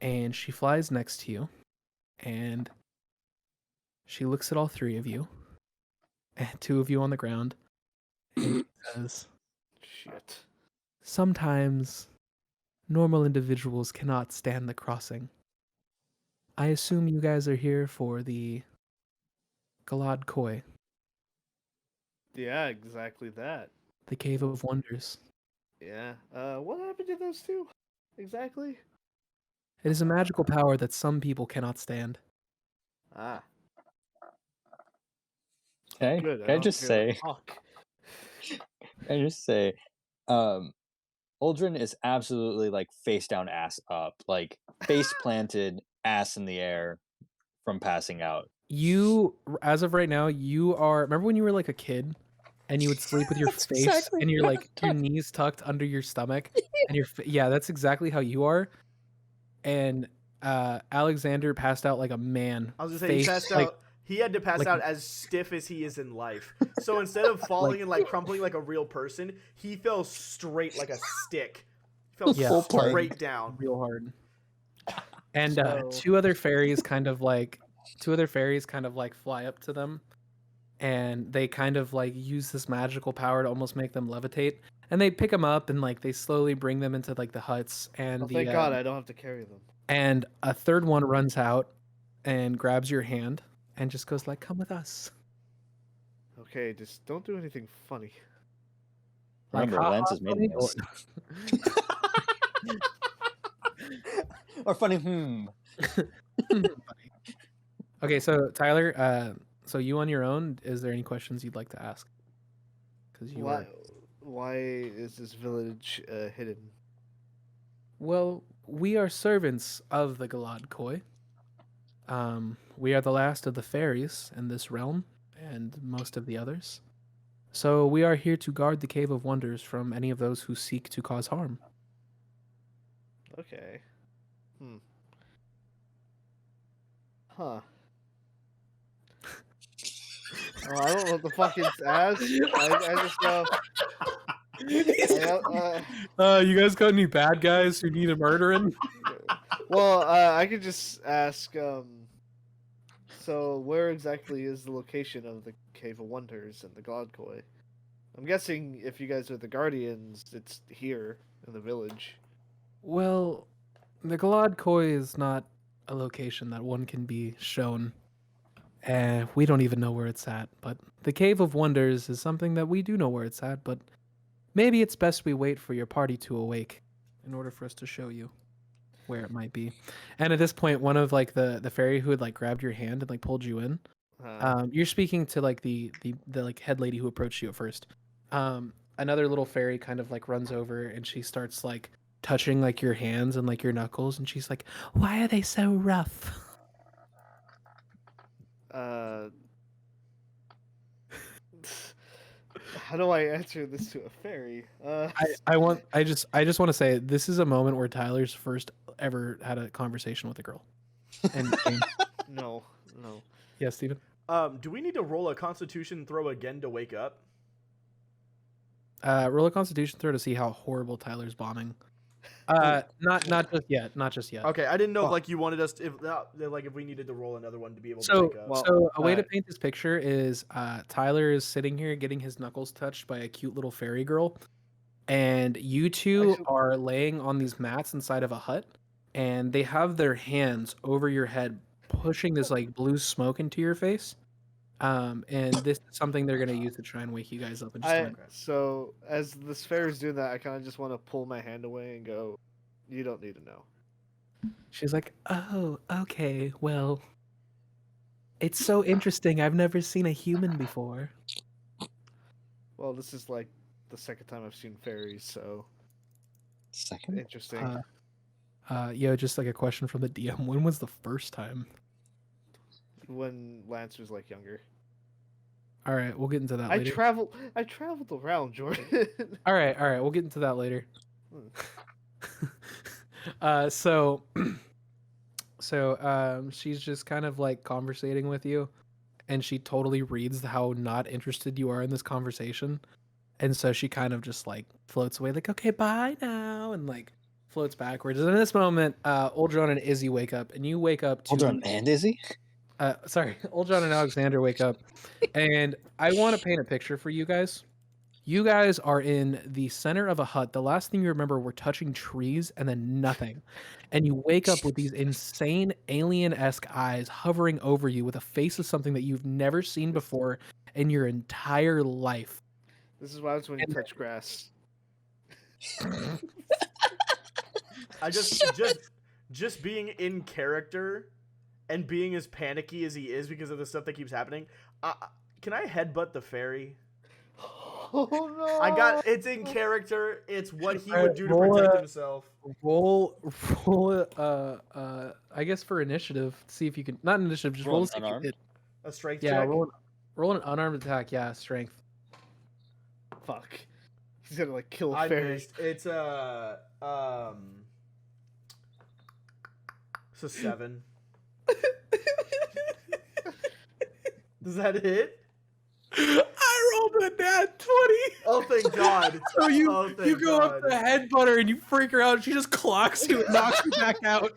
And she flies next to you, and she looks at all three of you, and two of you on the ground, and says, Shit. sometimes normal individuals cannot stand the crossing. I assume you guys are here for the Galadcoi, Yeah, exactly that. the Cave of Wonders. Yeah. What happened to those two? Exactly. It is a magical power that some people cannot stand. Ah. Can Good. I just say, Fuck. Uldren is absolutely like face down, ass up, like face planted, ass in the air from passing out. You, as of right now, you are. Remember when you were like a kid, and you would sleep with your That's face exactly and your what like I'm your knees tucked under your stomach, and yeah, that's exactly how you are. And Alexander passed out like a man. I was gonna say he passed out. He had to pass like- out as stiff as he is in life. So instead of falling and like crumpling like a real person, he fell straight like a stick. He fell Yeah. straight down. real hard. And So- two other fairies kind of like fly up to them, and they kind of like use this magical power to almost make them levitate, and they pick them up and like they slowly bring them into like the huts, and Oh, thank God I don't have to carry them. and a third one runs out, and grabs your hand and just goes like, "Come with us." Okay, just don't do anything funny. Like, Remember, "Ha Lance ha, has made funny," a or- miss. Or funny, Okay, so Tyler, so you on your own, is there any questions you'd like to ask? Because you Why? are. Why is this village hidden? Well, we are servants of the Galadcoi. We are the last of the fairies in this realm, and most of the others. So we are here to guard the Cave of Wonders from any of those who seek to cause harm. Okay. Huh. Oh, I don't know what the fucking ask. I just go. You guys got any bad guys who need a murdering? Well, I could just ask. So where exactly is the location of the Cave of Wonders and the Galadcoi? I'm guessing if you guys are the Guardians, it's here in the village. Well, the Galadcoi is not a location that one can be shown. We don't even know where it's at, but the Cave of Wonders is something that we do know where it's at, but maybe it's best we wait for your party to awake in order for us to show you where it might be. And at this point, one of like the fairy who had like grabbed your hand and like pulled you in, you're speaking to like the like head lady who approached you at first. Another little fairy kind of like runs over and she starts like touching like your hands and like your knuckles, and she's like, "Why are they so rough?" How do I answer this to a fairy? I just want to say this is a moment where Tyler's first ever had a conversation with a girl. And no. yeah, Steven? Do we need to roll a Constitution throw again to wake up? Roll a Constitution throw to see how horrible Tyler's bombing. Not just yet. Okay, I didn't know Well- if like you wanted us to, if we needed to roll another one to be able to So, wake up. well- so a way to alright. paint this picture is Tyler is sitting here getting his knuckles touched by a cute little fairy girl, and you two Actually- are laying on these mats inside of a hut, and they have their hands over your head, pushing this like blue smoke into your face. And this is something they're gonna use to try and wake you guys up. And just So as this fairy's doing that, I kind of just want to pull my hand away and go, "You don't need to know." she's like, "Oh, okay, well, it's so interesting. I've never seen a human before." Well, this is like the second time I've seen fairies, so Second? interesting. Yo, just like a question from the DM. When was the first time? When Lance was like younger, All right, we'll get into that I later. traveled around, Jordan. All right, we'll get into that later. So she's just kind of like conversating with you, and she totally reads how not interested you are in this conversation, and so she kind of just like floats away, like, "Okay, bye now," and like floats backwards. And in this moment, Old John and Izzy wake up, and you wake up to Hold on, and Izzy? sorry, Old John and Alexander wake up, and I want to paint a picture for you guys. You guys are in the center of a hut. The last thing you remember were touching trees and then nothing. And you wake up with these insane alien-esque eyes hovering over you with a face of something that you've never seen before in your entire life. This is what happens when you touch grass. I just being in character and being as panicky as he is because of the stuff that keeps happening. Can I headbutt the fairy? Oh no! It's in character. It's what he Alright, would do to roll protect a- himself. Roll I guess for initiative, see if you can, not initiative, just Roll roll an to see if you unarmed? hit. A strength Yeah, check. roll an unarmed attack, yeah, strength. Fuck. He's gonna like kill a I fairy. missed. It's a 7. Does that hit? I rolled a nat 20. Oh, thank God. So you Oh, you thank go up God. to headbutt her and you freak her out. She just clocks you and knocks you back out.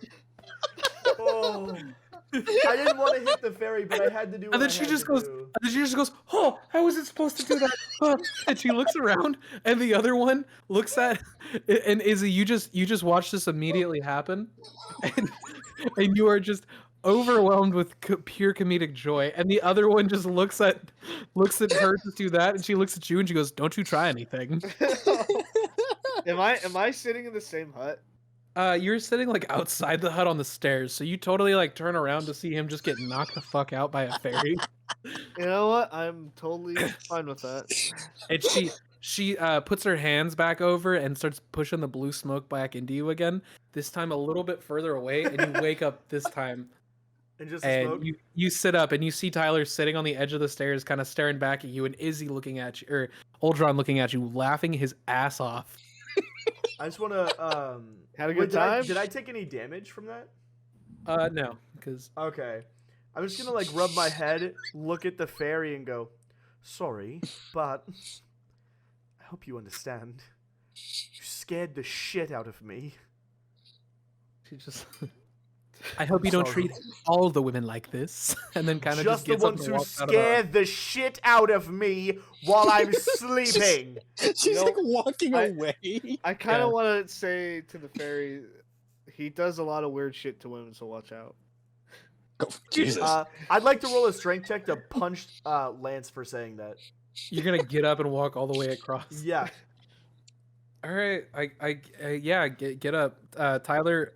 Oh. I didn't want to hit the fairy, but I had to do what And then I she had just to goes, do. and then she just goes, "Oh, how was it supposed to do that?" And she looks around, and the other one looks at, and Izzy, you just watch this immediately happen, and you are just overwhelmed with pure comedic joy, and the other one just looks at her to do that, and she looks at you and she goes, "Don't you try anything." Am I sitting in the same hut? You're sitting like outside the hut on the stairs, so you totally like turn around to see him just get knocked the fuck out by a fairy. You know what? I'm totally fine with that. And she puts her hands back over and starts pushing the blue smoke back into you again. This time a little bit further away, and you wake up this time. And just the And smoke. you sit up and you see Tyler sitting on the edge of the stairs, kind of staring back at you, and Izzy looking at you, or Uldron looking at you, laughing his ass off. I just want to. Had a good did time? Did I take any damage from that? No, because Okay. I'm just gonna like rub my head, look at the fairy, and go, "Sorry, but I hope you understand. You scared the shit out of me." she just. I hope you don't treat all the women like this, and then kind of Just the gets up ones and who walks out of the scare the shit out of me while I'm sleeping. She's know, like walking I- away. I kind Yeah. of want to say to the fairy, he does a lot of weird shit to women, so watch out. Oh, Jesus. I'd like to roll a strength check to punch Lance for saying that. You're gonna get up and walk all the way across. Yeah. All right, yeah, get up, Tyler.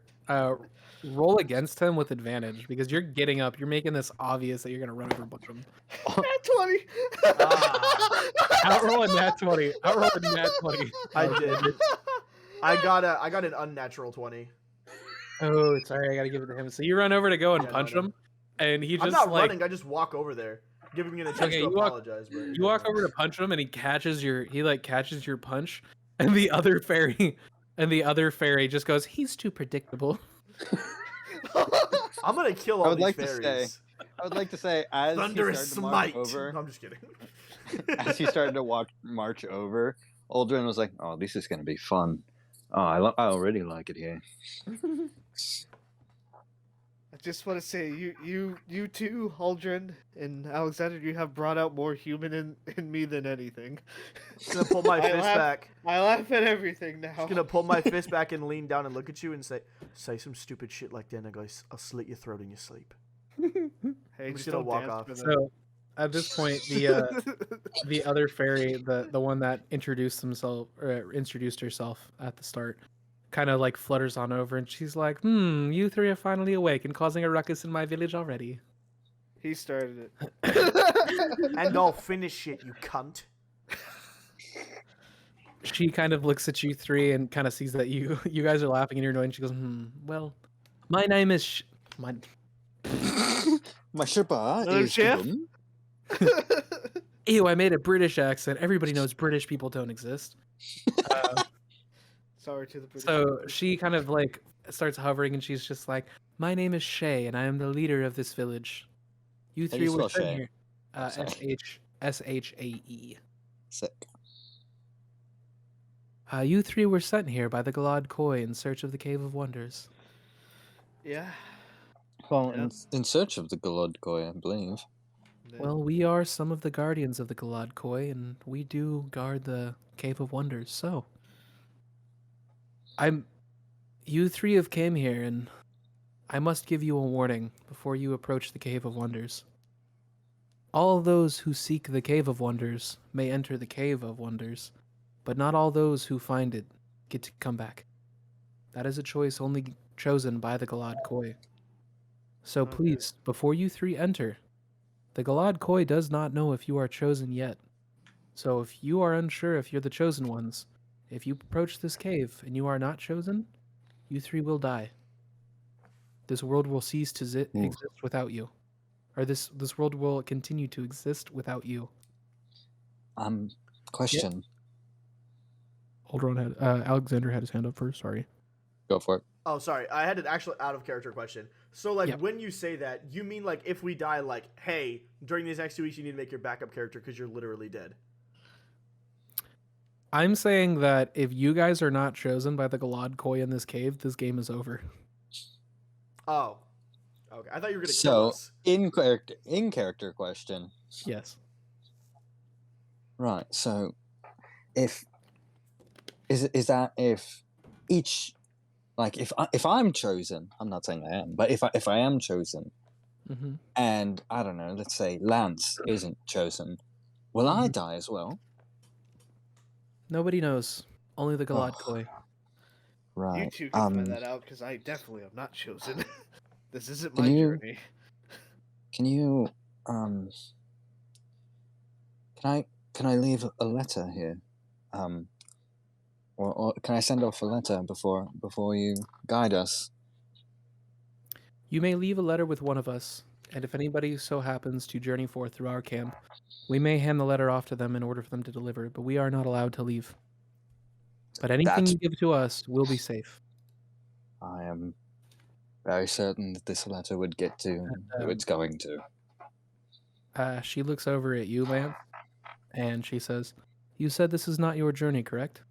Roll against him with advantage because you're getting up. You're making this obvious that you're gonna run over a bunch of them. Nat 20. Outroll a nat 20. Outroll a nat 20. I did. I got an unnatural 20. Oh, sorry, I gotta give it to him. So you run over to go and Yeah, no, punch no. him, and he just I'm not like running. I just walk over there, giving him a chance Okay, to you walk- apologize. But you walk over to punch him, and he catches your punch, and the other fairy just goes, "He's too predictable." I'm gonna kill all I would these like to fairies. say- I would like to say, as Thunderous he started to march smite. over, No, I'm just kidding. as he started to march over, Aldrin was like, "Oh, this is gonna be fun. Oh, I already like it here." I just want to say, you too, Aldrin and Alexander, you have brought out more human in me than anything. Just gonna pull my I fist laugh- back. I laugh at everything now. Just gonna pull my fist back and lean down and look at you and say some stupid shit like that, and I'll slit your throat in your sleep. Hey, I'm just gonna don't walk dance off. for them. So at this point, the other fairy, the one that introduced herself at the start, kind of like flutters on over, and she's like, you three are finally awake and causing a ruckus in my village already." He started it. And I'll finish it, you cunt. She kind of looks at you three and kind of sees that you guys are laughing and you're annoyed. She goes, well, my name is my My Sherpa Another is chef? Kibum. Ew, I made a British accent. Everybody knows British people don't exist. Sorry to the British. So she kind of like starts hovering and she's just like, my name is Shay and I am the leader of this village. You How do you three were spell sent Shay? here. Oh, sorry. Shae. Sick. You three were sent here by the Galadcoi in search of the Cave of Wonders. Yeah. Well, Yeah. in search of the Galadcoi, I believe. Well, we are some of the guardians of the Galadcoi, and we do guard the Cave of Wonders. So, you three have came here, and I must give you a warning before you approach the Cave of Wonders. All those who seek the Cave of Wonders may enter the Cave of Wonders, but not all those who find it get to come back. That is a choice only chosen by the Galadcoi. So Okay. please, before you three enter, the Galadcoi does not know if you are chosen yet. So if you are unsure if you're the chosen ones, if you approach this cave and you are not chosen, you three will die. This world will cease to exist without you. Or this world will continue to exist without you. Question. Alexander had his hand up first, sorry. Go for it. Oh, sorry. I had an actual out of character question. So, like, Yep. when you say that, you mean like if we die, like, hey, during these next 2 weeks, you need to make your backup character because you're literally dead. I'm saying that if you guys are not chosen by the Galadcoi in this cave, this game is over. Oh, okay. I thought you were gonna kill So, us. in character question. Yes. Right. So, if that if each, like, if I'm chosen, I'm not saying I am, but if I am chosen, Mm-hmm. and I don't know, let's say Lance isn't chosen, will I die as well? Nobody knows. Only the Oh, Galadcoi. You right. two can find that out because I definitely am not chosen. This isn't Can my you- journey. Can you can I leave a letter here? Or can I send off a letter before you guide us? You may leave a letter with one of us, and if anybody so happens to journey forth through our camp, we may hand the letter off to them in order for them to deliver it, but we are not allowed to leave. But anything That you give to us will be safe. I am very certain that this letter would get to who it's going to. She looks over at you, Lance, and she says, "You said this is not your journey, correct?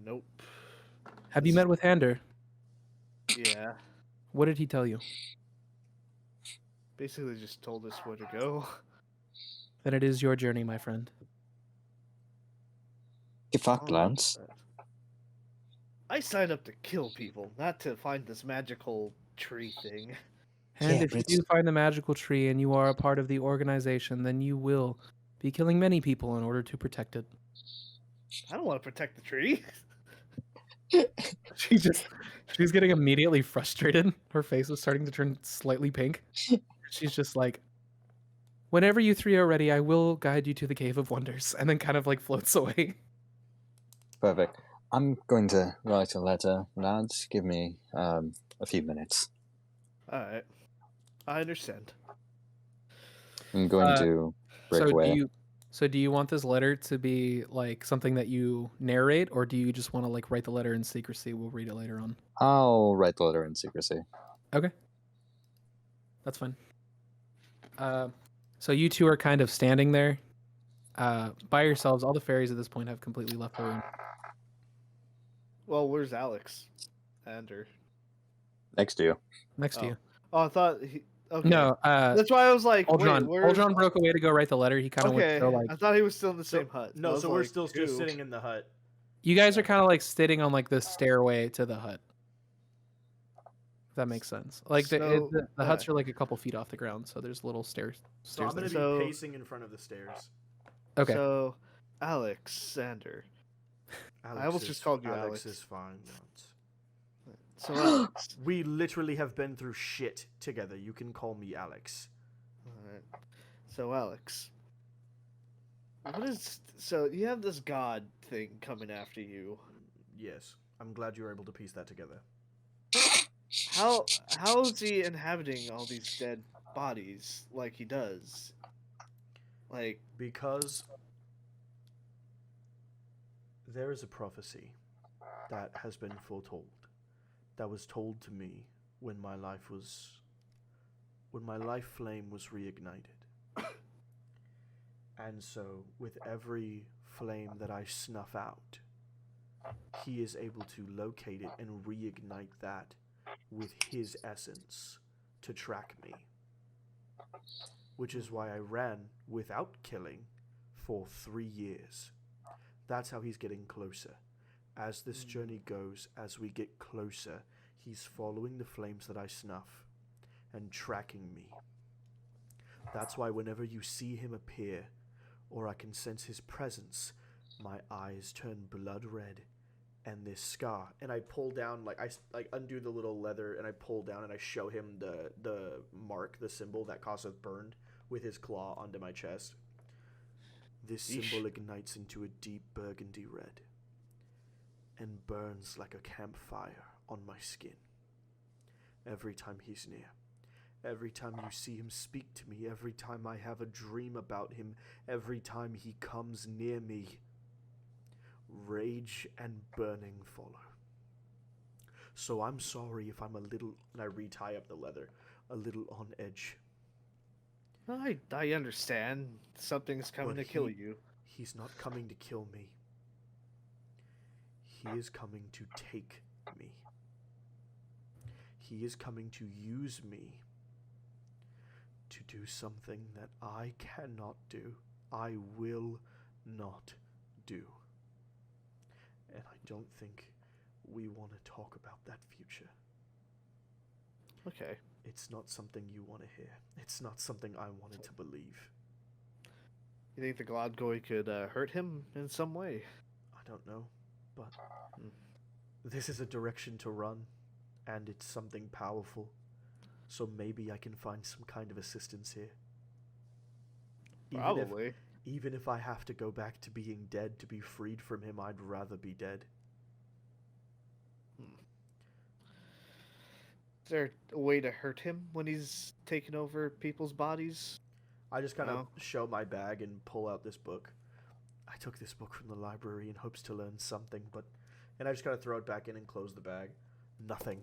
Nope. Have you met with Hander? Yeah. What did he tell you? Basically just told us where to go. Then it is your journey, my friend." Get fucked, Oh, Lance. I signed up to kill people, not to find this magical tree thing. And Yeah, if but you it's- do find the magical tree and you are a part of the organization, then you will be killing many people in order to protect it. I don't want to protect the tree. She's getting immediately frustrated. Her face is starting to turn slightly pink. She's just like, "Whenever you three are ready, I will guide you to the Cave of Wonders," and then kind of like floats away. Perfect. I'm going to write a letter, lads. Give me a few minutes. Alright. I understand. I'm going to break away. Do you want this letter to be like something that you narrate, or do you just want to like write the letter in secrecy? We'll read it later on. I'll write the letter in secrecy. Okay. That's fine. So you two are kind of standing there by yourselves. All the fairies at this point have completely left the room. Well, where's Alex? And her. Next to you. Next to you. Oh, I thought he. Okay. No, That's why I was like, Uldron. wait, where's... Uldron broke away to go write the letter. He kind of went Okay, to go, like... I thought he was still in the same hut. I No, was so we're like, still "Ew." just sitting in the hut. You guys are kind of like sitting on like the stairway to the hut. If that makes sense. Like So, the huts are like a couple feet off the ground, so there's little stairs. So I'm there. gonna So- be pacing in front of the stairs. Okay. So, Alexander. I almost just called you Alex. is fine. Lance. So, Alex. We literally have been through shit together. You can call me Alex. Alright. So, Alex. What is... So, you have this god thing coming after you. Yes, I'm glad you were able to piece that together. How is he inhabiting all these dead bodies like he does? Like, Because there is a prophecy that has been foretold, that was told to me when my life flame was reignited. And so, with every flame that I snuff out, he is able to locate it and reignite that with his essence to track me. Which is why I ran without killing for 3 years. That's how he's getting closer. As this journey goes, as we get closer, he's following the flames that I snuff and tracking me. That's why whenever you see him appear, or I can sense his presence, my eyes turn blood red, and this scar. And I pull down, I undo the little leather, and I pull down, and I show him the mark, the symbol that causeth burned with his claw onto my chest. This symbol ignites into a deep burgundy red, and burns like a campfire on my skin. Every time he's near. Every time you see him speak to me, every time I have a dream about him, every time he comes near me, rage and burning follow. So I'm sorry if I'm a little, and I retie up the leather, a little on edge. I understand. Something's coming But to kill you. He's not coming to kill me. He is coming to take me. He is coming to use me to do something that I cannot do. I will not do. And I don't think we want to talk about that future. Okay. It's not something you want to hear. It's not something I wanted to believe. You think the Galadcoi could hurt him in some way? I don't know, but this is a direction to run, and it's something powerful. So maybe I can find some kind of assistance here. Probably. Even if I have to go back to being dead to be freed from him, I'd rather be dead. Is there a way to hurt him when he's taking over people's bodies? I just kind of No. show my bag and pull out this book. I took this book from the library in hopes to learn something, and I just kind of throw it back in and close the bag. Nothing.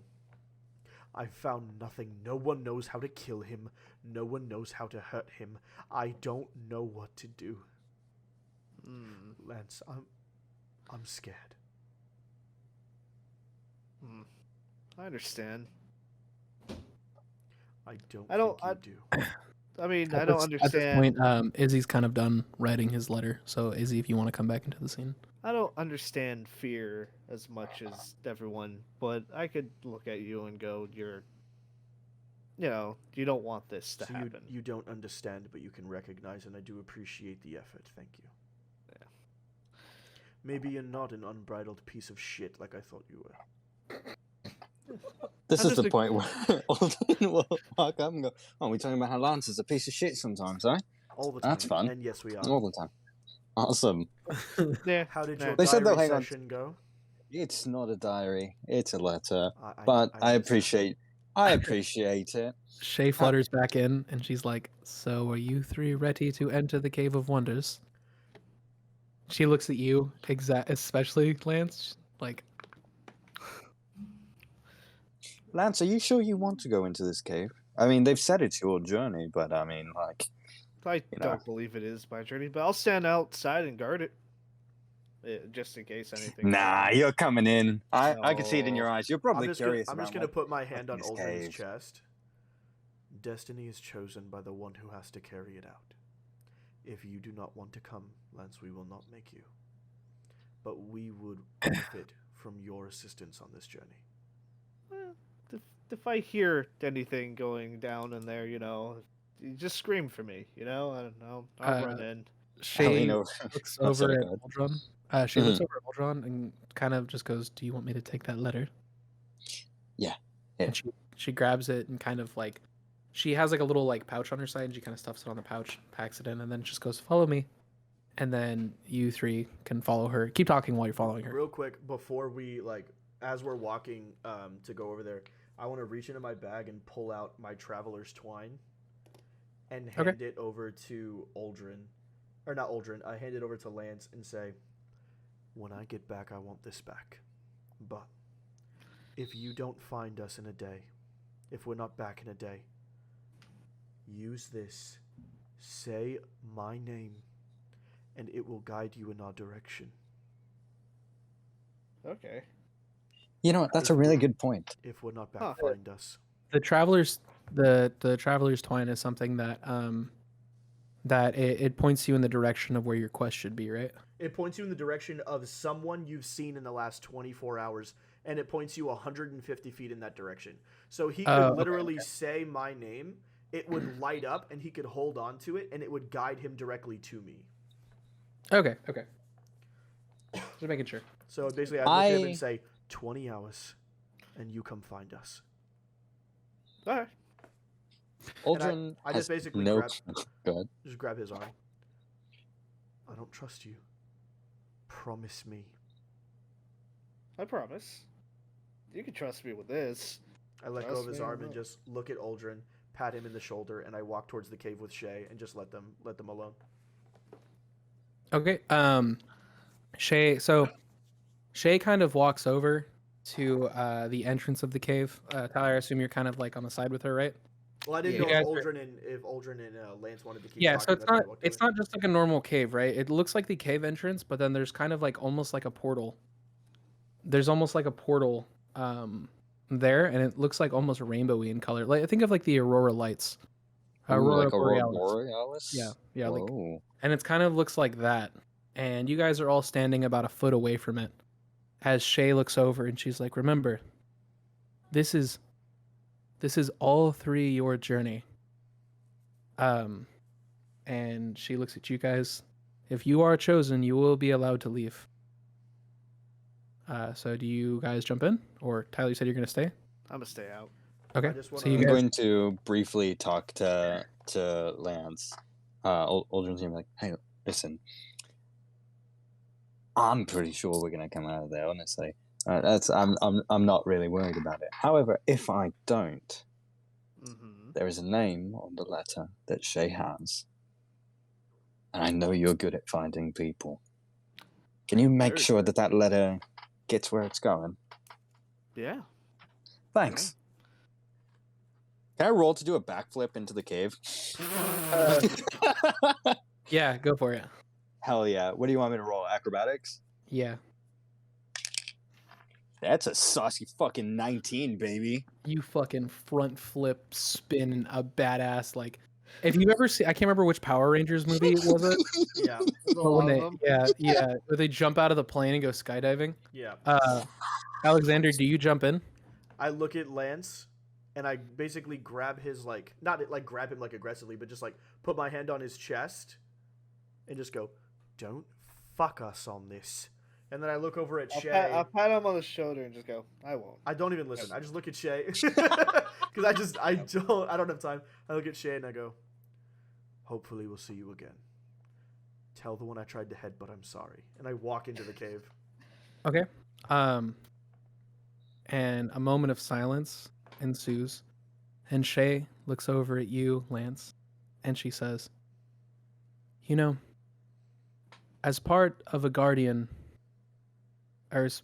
I found nothing. No one knows how to kill him. No one knows how to hurt him. I don't know what to do. Lance, I'm scared. I understand. I don't don't- think you do. I mean, I At don't this- At this understand. point, Izzy's kind of done writing his letter. So Izzy, if you want to come back into the scene. I don't understand fear as much as everyone, but I could look at you and go, you don't want this to So happen. you don't understand, but you can recognize, and I do appreciate the effort. Thank you. Yeah. Maybe you're not an unbridled piece of shit like I thought you were. This I'm is just the a- point where Alden will walk up and go, "Oh, we're talking about how Lance is a piece of shit sometimes, eh? All the time. That's fun. And yes, we are. All the time. Awesome. Yeah. How did Nah. your They said, diary though, hang on. session go? It's not a diary. It's a letter. I But I understand. appreciate it. Shay flutters back in, and she's like, "So are you three ready to enter the Cave of Wonders?" She looks at you, especially Lance, like, Lance, are you sure you want to go into this cave? I mean, they've said it's your journey, but I mean, like, I you know. don't believe it is my journey, but I'll stand outside and guard it. Just in case anything. nah, happens. you're coming in. I can see it in No. your eyes. You're I'm probably just curious gonna about put my hand on this Aldrin's cave. chest. Destiny is chosen by the one who has to carry it out. If you do not want to come, Lance, we will not make you. But we would benefit from your assistance on this journey. Well, if I hear anything going down in there, you just scream for me. I don't know. I'll run in. Shay know. looks Oh, over sorry, at go ahead. Aldron. She looks over at Aldron and kind of just goes, "Do you want me to take that letter?" Yeah. And she grabs it and kind of like, she has like a little like pouch on her side, and she kind of stuffs it on the pouch, packs it in, and then just goes, "Follow me." And then you three can follow her. Keep talking while you're following her. Real quick, before we as we're walking to go over there, I want to reach into my bag and pull out my traveler's twine and hand it over to Aldrin. Or not Aldrin, I hand it over to Lance and say, when I get back, I want this back. But if you don't find us in a day, if we're not back in a day, use this, say my name, and it will guide you in our direction. Okay. You know what? That's a really good point. If we're not back, Huh. find us. The traveler's twine is something that that it points you in the direction of where your quest should be, right? It points you in the direction of someone you've seen in the last 24 hours, and it points you 150 feet in that direction. So he could literally say my name, it would light up, and he could hold on to it, and it would guide him directly to me. Okay. Just making sure. So basically, I'd look at him and say, 20 hours, and you come find us. All right. Aldrin I has just basically no. grab- Go ahead. Just grab his arm. I don't trust you. Promise me. I promise. You can trust me with this. I let go Trust of his me, arm I and will. just look at Aldrin, pat him in the shoulder, and I walk towards the cave with Shay and just let them alone. Okay. Shay kind of walks over to the entrance of the cave. Tyler, I assume you're kind of like on the side with her, right? Well, I didn't Yeah. know if Aldrin and Lance wanted to keep Yeah, talking. so it's that's why I not walked away. it's not just like a normal cave, right? It looks like the cave entrance, but then there's kind of like almost like a portal. There's almost like a portal there, and it looks like almost rainbowy in color. Like, think of like the aurora lights. Like Aurora Borealis. Borealis? Yeah, like, Whoa. and it kind of looks like that. And you guys are all standing about a foot away from it. As Shay looks over and she's like, "Remember, this is This is all 3 your journey. And she looks at you guys. If you are chosen, you will be allowed to leave. So do you guys jump in? Or Tyler, you said you're going to stay? I'm gonna stay out. Okay. I just So you I'm guys, going to briefly talk to Lance. Aldrin's gonna be like, "Hey, listen, I'm pretty sure we're gonna come out of there. Honestly, I'm not really worried about it. However, if I don't, Mm-hmm. there is a name on the letter that Shay has, and I know you're good at finding people. Can you make Very sure good. that letter gets where it's going? Yeah. Thanks." Can I roll to do a backflip into the cave? yeah, go for it. Hell yeah. What do you want me to roll? Acrobatics? Yeah. That's a saucy fucking 19, baby. You fucking front flip spin a badass, like, if you've ever seen, I can't remember which Power Rangers movie was it. Yeah, There's a But lot when of they, them. yeah, where they jump out of the plane and go skydiving. yeah. Alexander, do you jump in? I look at Lance, and I basically grab his like not like grab him like aggressively, but just like put my hand on his chest, and just go, "Don't fuck us on this." And then I look over at Shay. I'll pat him on the shoulder and just go, I won't. I don't even listen. I just look at Shay because I don't have time. I look at Shay and I go, "Hopefully we'll see you again. Tell the one I tried to headbutt I'm sorry." And I walk into the cave. Okay. And a moment of silence ensues, and Shay looks over at you, Lance, and she says, "You know, as part of a guardian, or as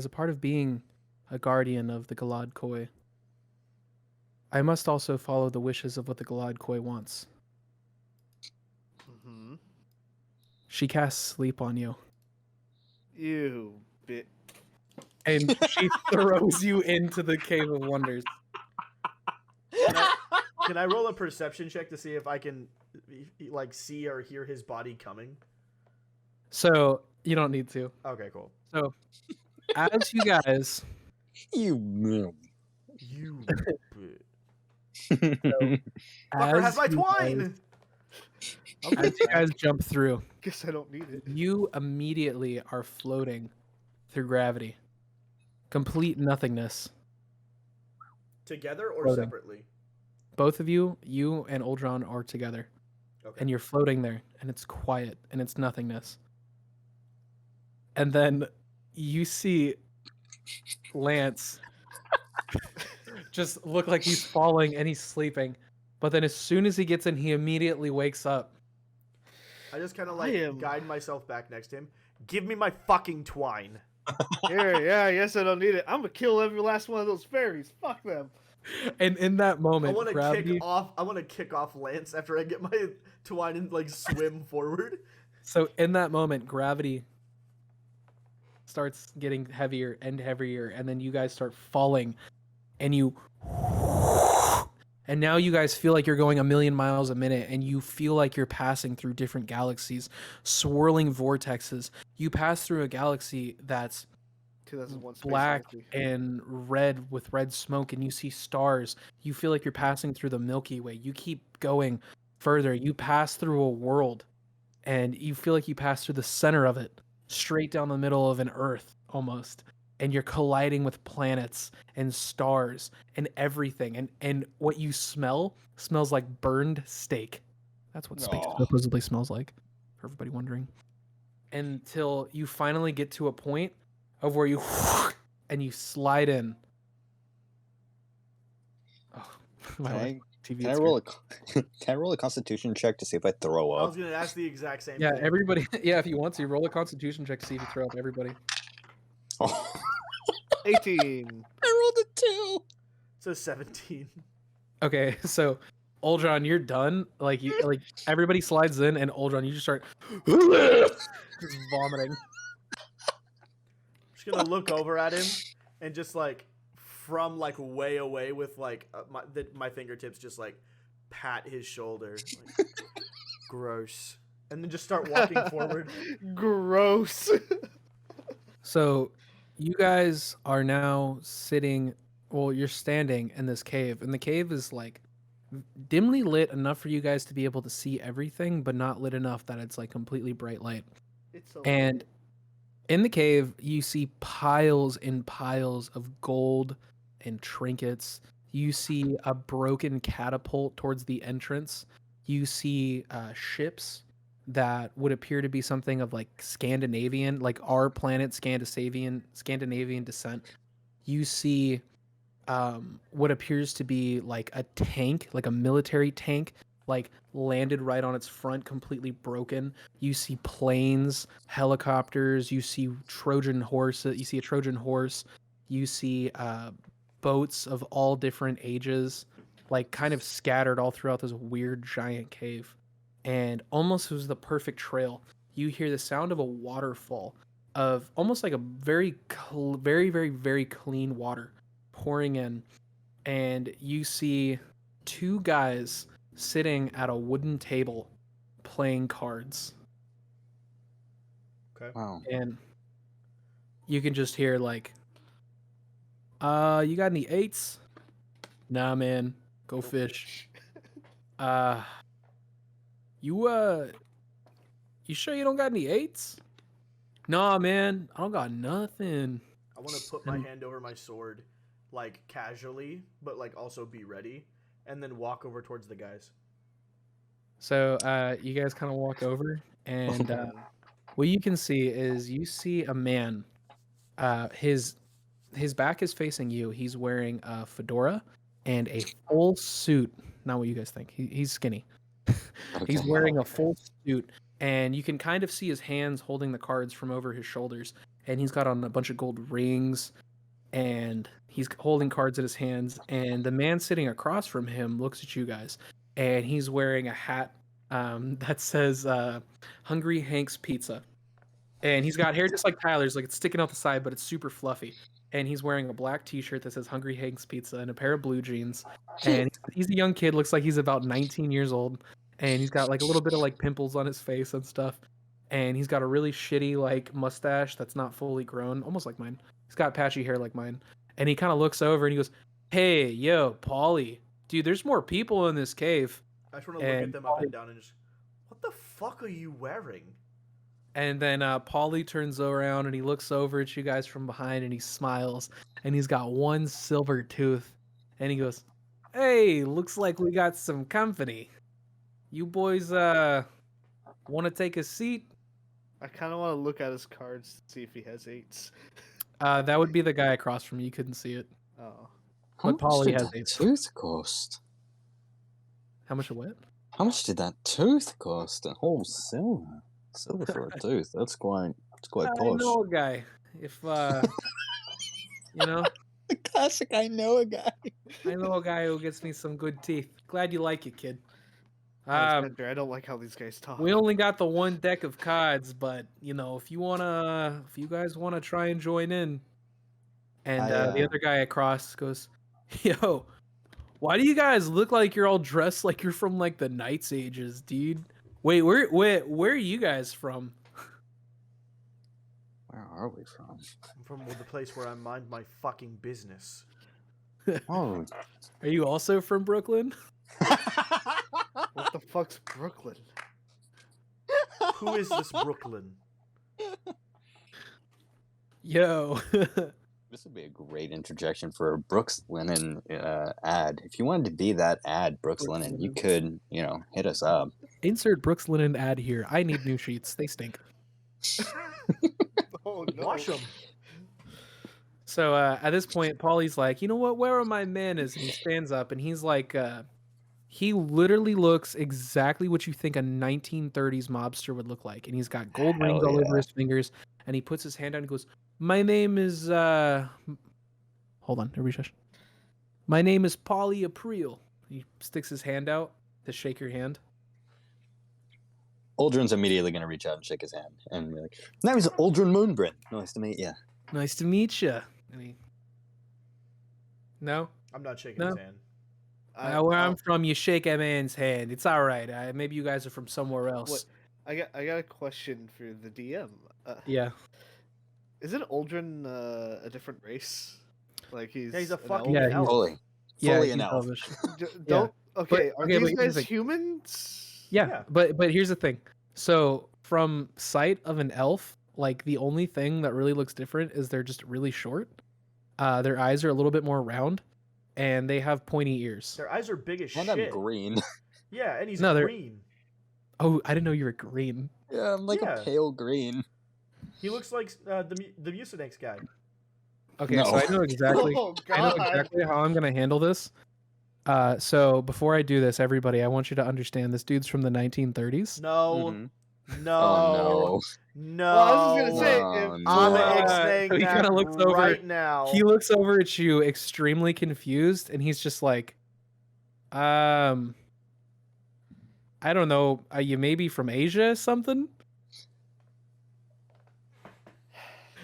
a part of being a guardian of the Galadcoi, I must also follow the wishes of what the Galadcoi wants. Mm-hmm. She casts sleep on you, You bit. and she throws you into the Cave of Wonders." Can I roll a perception check to see if I can like see or hear his body coming? So you don't need to. Okay, cool. So as you guys, You. You as fucker has my you twine. as you guys jump through, Guess I don't need it. you immediately are floating through gravity, complete nothingness. Together or Floating. separately? Both of you and Uldron are together, Okay. and you're floating there, and it's quiet, and it's nothingness. And then you see Lance just look like he's falling and he's sleeping, but then as soon as he gets in, he immediately wakes up. I just kind of I like am- guide myself back next to him. Give me my fucking twine. Here, yeah, I guess I don't need it. I'm gonna kill every last one of those fairies. Fuck them. And in that I moment, want to gravity. kick off. I want to kick off Lance after I get my twine and like swim forward. So in that moment, gravity starts getting heavier and heavier, and then you guys start falling, and and now you guys feel like you're going 1,000,000 miles a minute, and you feel like you're passing through different galaxies, swirling vortexes. You pass through a galaxy that's 2001 Space black Odyssey. and red with red smoke, and you see stars. You feel like you're passing through the Milky Way. You keep going further. You pass through a world, and you feel like you pass through the center of it, straight down the middle of an Earth almost. And you're colliding with planets and stars and everything. And what you smells like burned steak. That's what space Aw. supposedly smells like, for everybody wondering. Until you finally get to a point of where you and you slide in. Oh, my Can life. I, TV can I is roll a can I roll a Constitution check to see if I throw I was up? gonna ask the exact same Yeah, thing. everybody. Yeah, if you want to roll a Constitution check to see if you throw up. Everybody. Oh, 18. I rolled a 2. So 17. Okay, so Uldron, you're done. Like everybody slides in, and Uldron, you just start just vomiting. I'm just gonna look over at him and just like from like way away with like my fingertips just like pat his shoulder. Like, gross. And then just start walking forward. Gross. So, you guys are now sitting. well, you're standing in this cave, and the cave is like dimly lit enough for you guys to be able to see everything, but not lit enough that it's like completely bright light. It's so And in the cave, you see piles and piles of gold and trinkets. You see a broken catapult towards the entrance. You see ships that would appear to be something of like Scandinavian, like our planet Scandinavian descent. You see what appears to be like a tank, like a military tank, like landed right on its front, completely broken. You see planes, helicopters. You see Trojan horses. You see a Trojan horse. You see boats of all different ages, like kind of scattered all throughout this weird giant cave. And almost was the perfect trail. You hear the sound of a waterfall, of almost like a very, very, very clean water pouring in, and you see two guys sitting at a wooden table playing cards. Okay. Wow. And you can just hear like, you got any eights? Nah, man, go fish. Uh, you sure you don't got any eights? Nah, man, I don't got nothing. I want to put my hand over my sword, like casually, but like also be ready, and then walk over towards the guys. So you guys kind of walk over, and what you can see is you see a man. His back is facing you. He's wearing a fedora and a full suit. Not what you guys think. He's skinny. He's Okay. wearing a Okay. full suit, and you can kind of see his hands holding the cards from over his shoulders. And he's got on a bunch of gold rings, and he's holding cards in his hands. And the man sitting across from him looks at you guys, and he's wearing a hat that says "Hungry Hank's Pizza." And he's got hair just like Tyler's, like it's sticking out the side, but it's super fluffy. And he's wearing a black T-shirt that says "Hungry Hank's Pizza" and a pair of blue jeans. And he's a young kid, looks like he's about 19 years old, and he's got like a little bit of like pimples on his face and stuff. And he's got a really shitty like mustache that's not fully grown, almost like mine. He's got patchy hair like mine. And he kind of looks over and he goes, "Hey, yo, Paulie, dude, there's more people in this cave." I just want to look at them up and down and just, what the fuck are you wearing? And then Paulie turns around and he looks over at you guys from behind and he smiles and he's got one silver tooth and he goes, "Hey, looks like we got some company. You boys want to take a seat?" I kind of want to look at his cards to see if he has eights. That would be the guy across from you. You couldn't see it. Oh, How But much Paulie did has that eights. tooth cost? How much of what? How much did that tooth cost? A whole silver. Silver for a tooth. That's quite I posh. know a guy. If you know, Classic, I know a guy. I know a guy who gets me some good teeth. Glad you like it, kid. Spencer, I don't like how these guys talk. We only got the one deck of cards, but you know, if you guys wanna try and join in, and the other guy across goes, "Yo, why do you guys look like you're all dressed like you're from like the Knights Ages, dude? Wait, where are you guys from?" Where are we from? I'm from the place where I mind my fucking business. Oh. Are you also from Brooklyn? What the fuck's Brooklyn? Who is this Brooklyn? Yo. This would be a great interjection for a Brooks Linen ad. If you wanted to be that ad, Brooks Brooks Linen, you Linen. could, hit us up. Insert Brooks Linen ad here. I need new sheets. They stink. Oh no! Wash them. So at this point, Paulie's like, "You know what? Where are my manners?" And he stands up and he's like, he literally looks exactly what you think a 1930s mobster would look like. And he's got gold Hell rings all over yeah. his fingers. And he puts his hand out and goes, "My name is, hold on, everybody shush. My name is Paulie April." He sticks his hand out to shake your hand. Aldrin's immediately going to reach out and shake his hand and be like, "Name is Aldrin Moonbrin. Nice to meet you." "Nice to meet you." And he... No? I'm not shaking No. his hand. Where I'm from, you shake a man's hand. It's all right. Maybe you guys are from somewhere else. What? I got a question for the DM. Yeah. Isn't Aldrin a different race? Like he's Yeah, he's a an fucking elf? Yeah, elf. Fully, Yeah, fully an he's elf. elvish. Don't. Okay, are okay, but these here's guys the thing. humans? Yeah, Yeah. but here's the thing. So from sight of an elf, like the only thing that really looks different is they're just really short. Their eyes are a little bit more round, and they have pointy ears. Their eyes are big as And I'm shit. green. Yeah, and he's No, they're- green. Oh, I didn't know you were green. Yeah, I'm like Yeah. a pale green. He looks like the Mucinex guy. Okay, No. so I know exactly. Oh I know God! exactly how I'm gonna handle this. So before I do this, everybody, I want you to understand this dude's from the 1930s. No, Mhm. no, Oh no. Well, I was just gonna say, no. if, I'm No. ixnaying So he that kinda looks over- right now. He looks over at you, extremely confused, and he's just like, I don't know. Are you maybe from Asia or something?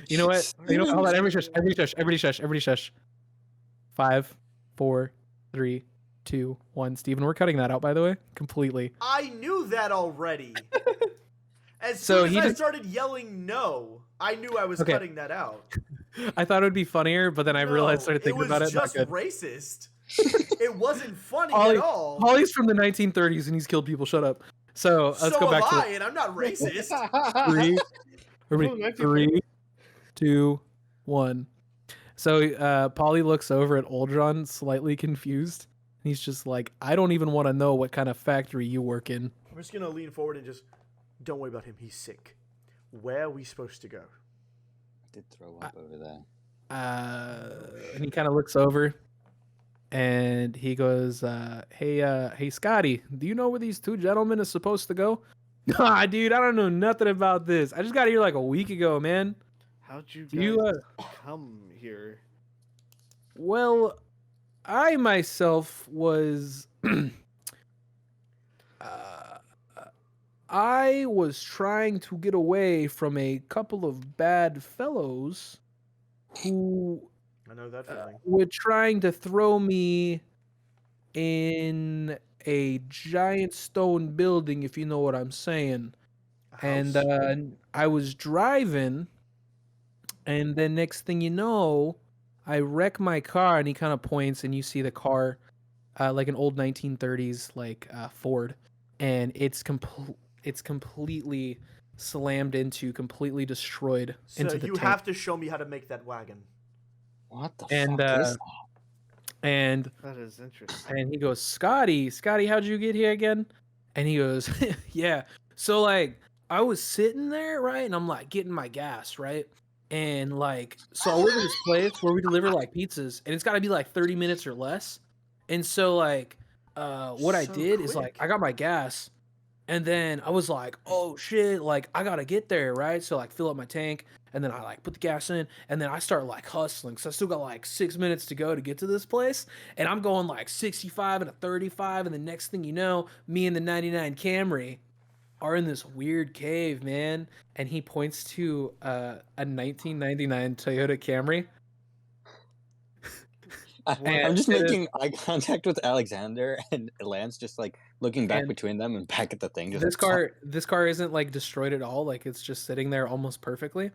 You know what? You know, hold on. Everybody shush. 5, 4, 3, 2, 1. Steven, we're cutting that out, by the way, completely. I knew that already. As So soon as he I just- started yelling no, I knew I was Okay. cutting that out. I thought it would be funnier, but then I realized, started thinking about it. It Not was good. just racist. It wasn't funny Ollie- at all. Holly's from the 1930s and he's killed people. Shut up. So let's so go back am to I, and I'm not racist. three. Oh, Everybody, 1930s. 3, 2, 1. So Polly looks over at Uldron, slightly confused. He's just like, I don't even want to know what kind of factory you work in. I'm just gonna lean forward and just, don't worry about him. He's sick. Where are we supposed to go? Did throw up over there. And he kind of looks over, and he goes, "Hey, Scotty, do you know where these two gentlemen are supposed to go?" Nah, dude, I don't know nothing about this. I just got here like a week ago, man. How'd you Do guys you, come here? Well, I myself was. I was trying to get away from a couple of bad fellows who I know that feeling. were trying to throw me in a giant stone building, if you know what I'm saying. A And house. I was driving, and then next thing you know, I wreck my car, and he kind of points, and you see the car, like an old 1930s Ford, and it's completely slammed into, completely destroyed So into the you tank. have to show me how to make that wagon. What the And, fuck is and That is interesting. and he goes, Scotty, how'd you get here again? And he goes, yeah. So like I was sitting there, right? And I'm like getting my gas, right? And like, so I live in this place where we deliver like pizzas, and it's gotta be like 30 minutes or less. And so like what I So did is like quick. I got my gas, and then I was like, oh shit, like I gotta get there, right? So like fill up my tank, and then I like put the gas in, and then I start like hustling. So I still got like 6 minutes to go to get to this place, and I'm going like 65 and a 35, and the next thing you know, me and the 99 Camry are in this weird cave, man. And he points to a 1999 Toyota Camry. I'm just And it is- making eye contact with Alexander, and Lance just like looking back And between them and back at the thing. Just This like, this car isn't like destroyed at all. Like it's just sitting there almost perfectly.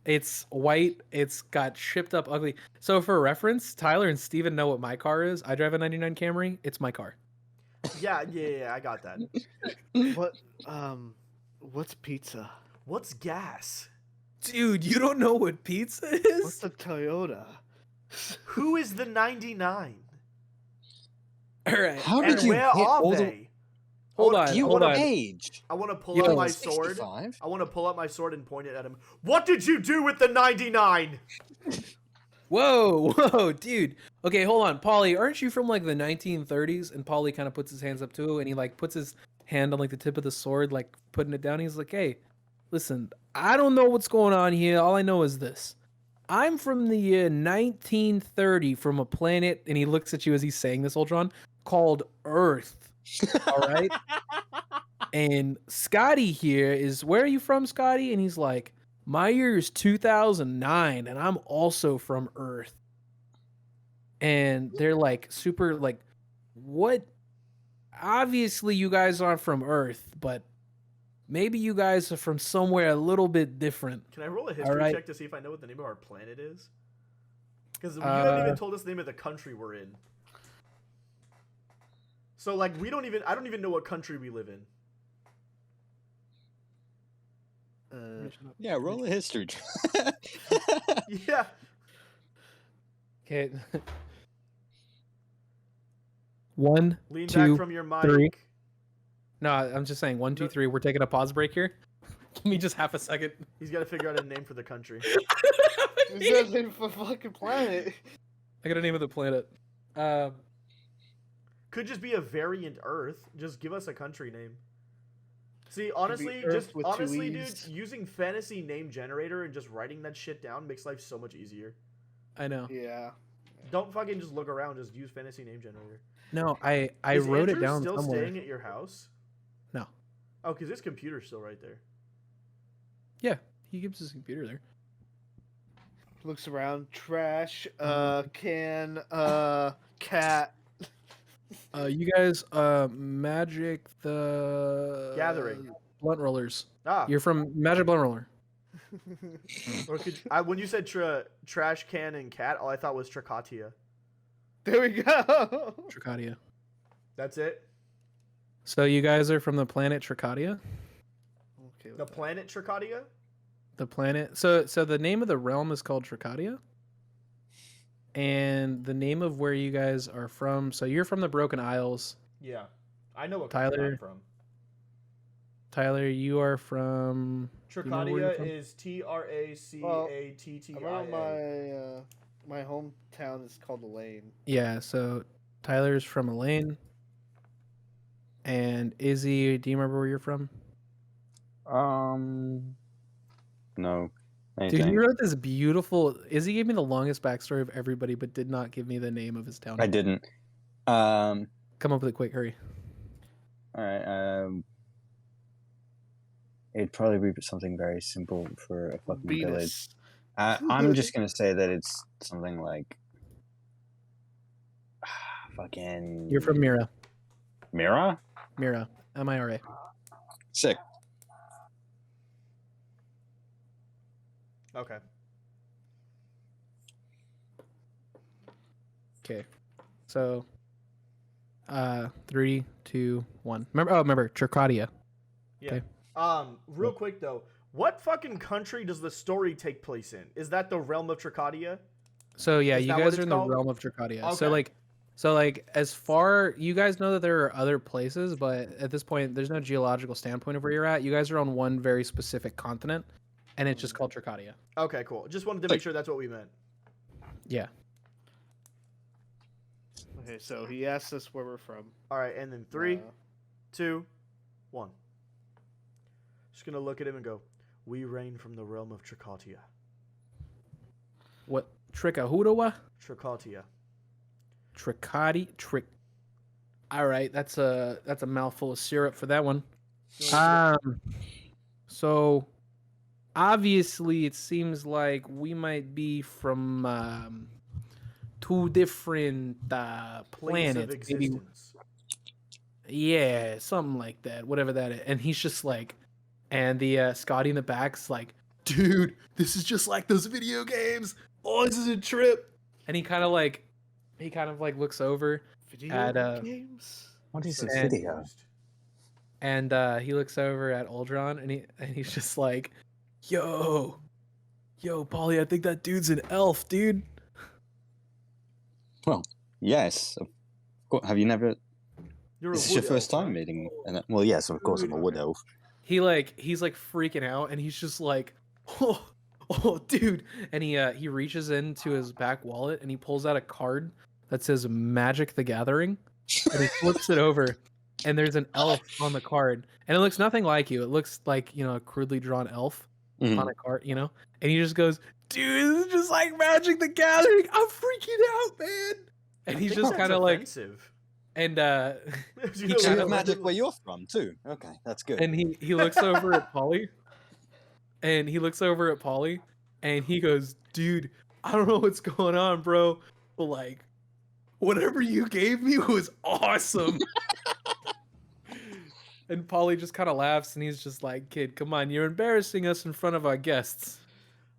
It's white. It's got chipped up ugly. So for reference, Tyler and Steven know what my car is. I drive a 99 Camry. It's my car. Yeah, I got that. What? What's pizza? What's gas? Dude, you don't know what pizza What's is? a Toyota? Who is the 99? All right. How And did you where get are older? they? Hold I wanna- on, Do you hold want on. age? I want to pull You out know- my sword. 65? I want to pull out my sword and point it at him. What did you do with the 99? Whoa, dude. Okay, hold on, Polly. Aren't you from like the 1930s? And Polly kind of puts his hands up too, and he like puts his hand on like the tip of the sword, like putting it down. He's like, "Hey, listen, I don't know what's going on here. All I know is this: I'm from the year 1930 from a planet," and he looks at you as he's saying this, Ultron, called Earth. All right. And Scotty here is, where are you from, Scotty? And he's like, my year is 2009, and I'm also from Earth. And they're like super like, what? Obviously, you guys aren't from Earth, but maybe you guys are from somewhere a little bit different. Can I roll a history right. check to see if I know what the name of our planet is? Because you haven't even told us the name of the country we're in. So like I don't even know what country we live in. Yeah, roll a history. Yeah. Okay. 1, Lean 2, back from your mic. 3. No, I'm just saying 1, 2, 3. We're taking a pause break here. Give me just half a second. He's got to figure out a name for the country. Is that name for fucking planet? I got a name of the planet. Could just be a variant Earth. Just give us a country name. See, honestly, Earth with 2 honestly, dude, E's. using fantasy name generator and just writing that shit down makes life so much easier. I know. Yeah. Don't fucking just look around. Just use fantasy name generator. No, I Is wrote Andrew it down still somewhere. staying at your house? No. Oh, because his computer's still right there. Yeah, he keeps his computer there. Looks around. Trash. Can. Cat. You guys, Magic the Gathering. Blunt Rollers. Ah. You're from Magic Blunt Roller. Or when you said trash can and cat, all I thought was Tricotia. There we go. Tricadia. That's it? So you guys are from the planet Tricadia? Okay. The planet Tricotia? The planet. So the name of the realm is called Tricadia. And the name of where you guys are from. So you're from the Broken Isles. Yeah. I know what country Tyler? I'm from. Tyler, you are from. you know where you're Tricotia from? is Tracattia. Around my hometown is called Elaine. Yeah, so Tyler's from Elaine. And Izzy, do you remember where you're from? No. Dude, you wrote this beautiful. Izzy gave me the longest backstory of everybody, but did not give me the name of his town. I didn't. Come up with it quick, hurry. All right. It'd probably be something very simple for a fucking village. Venus. I'm just gonna say that it's something like fucking. You're from Mira. Mira? Mira. Mira. Sick. Okay. Okay. So 3, 2, 1. Remember Tricadia. Yeah. Okay. Real quick though, what fucking country does the story take place in? Is that the realm of Tricadia? So yeah, Is you that what guys it's are in the called? realm of Tricadia. Okay. So like as far you guys know that there are other places, but at this point there's no geological standpoint of where you're at. You guys are on one very specific continent, and it's just called Tricadia. Okay, cool. Just wanted to make sure that's what we meant. Yeah. Okay, so he asked us where we're from. All right, and then 3, Uh, 2, 1. Just gonna look at him and go, "We reign from the realm of Tricotia." What Tricahudawa? Tricotia. All right, that's a mouthful of syrup for that one. So obviously it seems like we might be from 2 different Planes planets. of Maybe, existence. yeah, something like that. Whatever that is. And he's just like, and the Scotty in the back's like, dude, this is just like those video games. Oh, this is a trip. And he kind of like looks over video at games. What is So this And- video? and he looks over at Uldron and he's just like, yo, Polly, I think that dude's an elf, dude. Yes. Have you never? You're a This is your wood first elf, time huh? meeting. Well, yes, of course I'm a wood Okay. elf. He's like freaking out and he's just like, oh dude. And he reaches into his back wallet and he pulls out a card that says Magic the Gathering and he flips it over and there's an elf on the card and it looks nothing like you. It looks like, a crudely drawn elf Mhm. on a card, and he just goes, dude, this is just like Magic the Gathering. I'm freaking out, man. And he's I think just that's kind of like, offensive. and You he know, kinda Kind like- of magic where you're from too. Okay, that's good. and he looks over at Polly, and he goes, dude, I don't know what's going on, bro, but like, whatever you gave me was awesome. And Polly just kind of laughs, and he's just like, kid, come on, you're embarrassing us in front of our guests.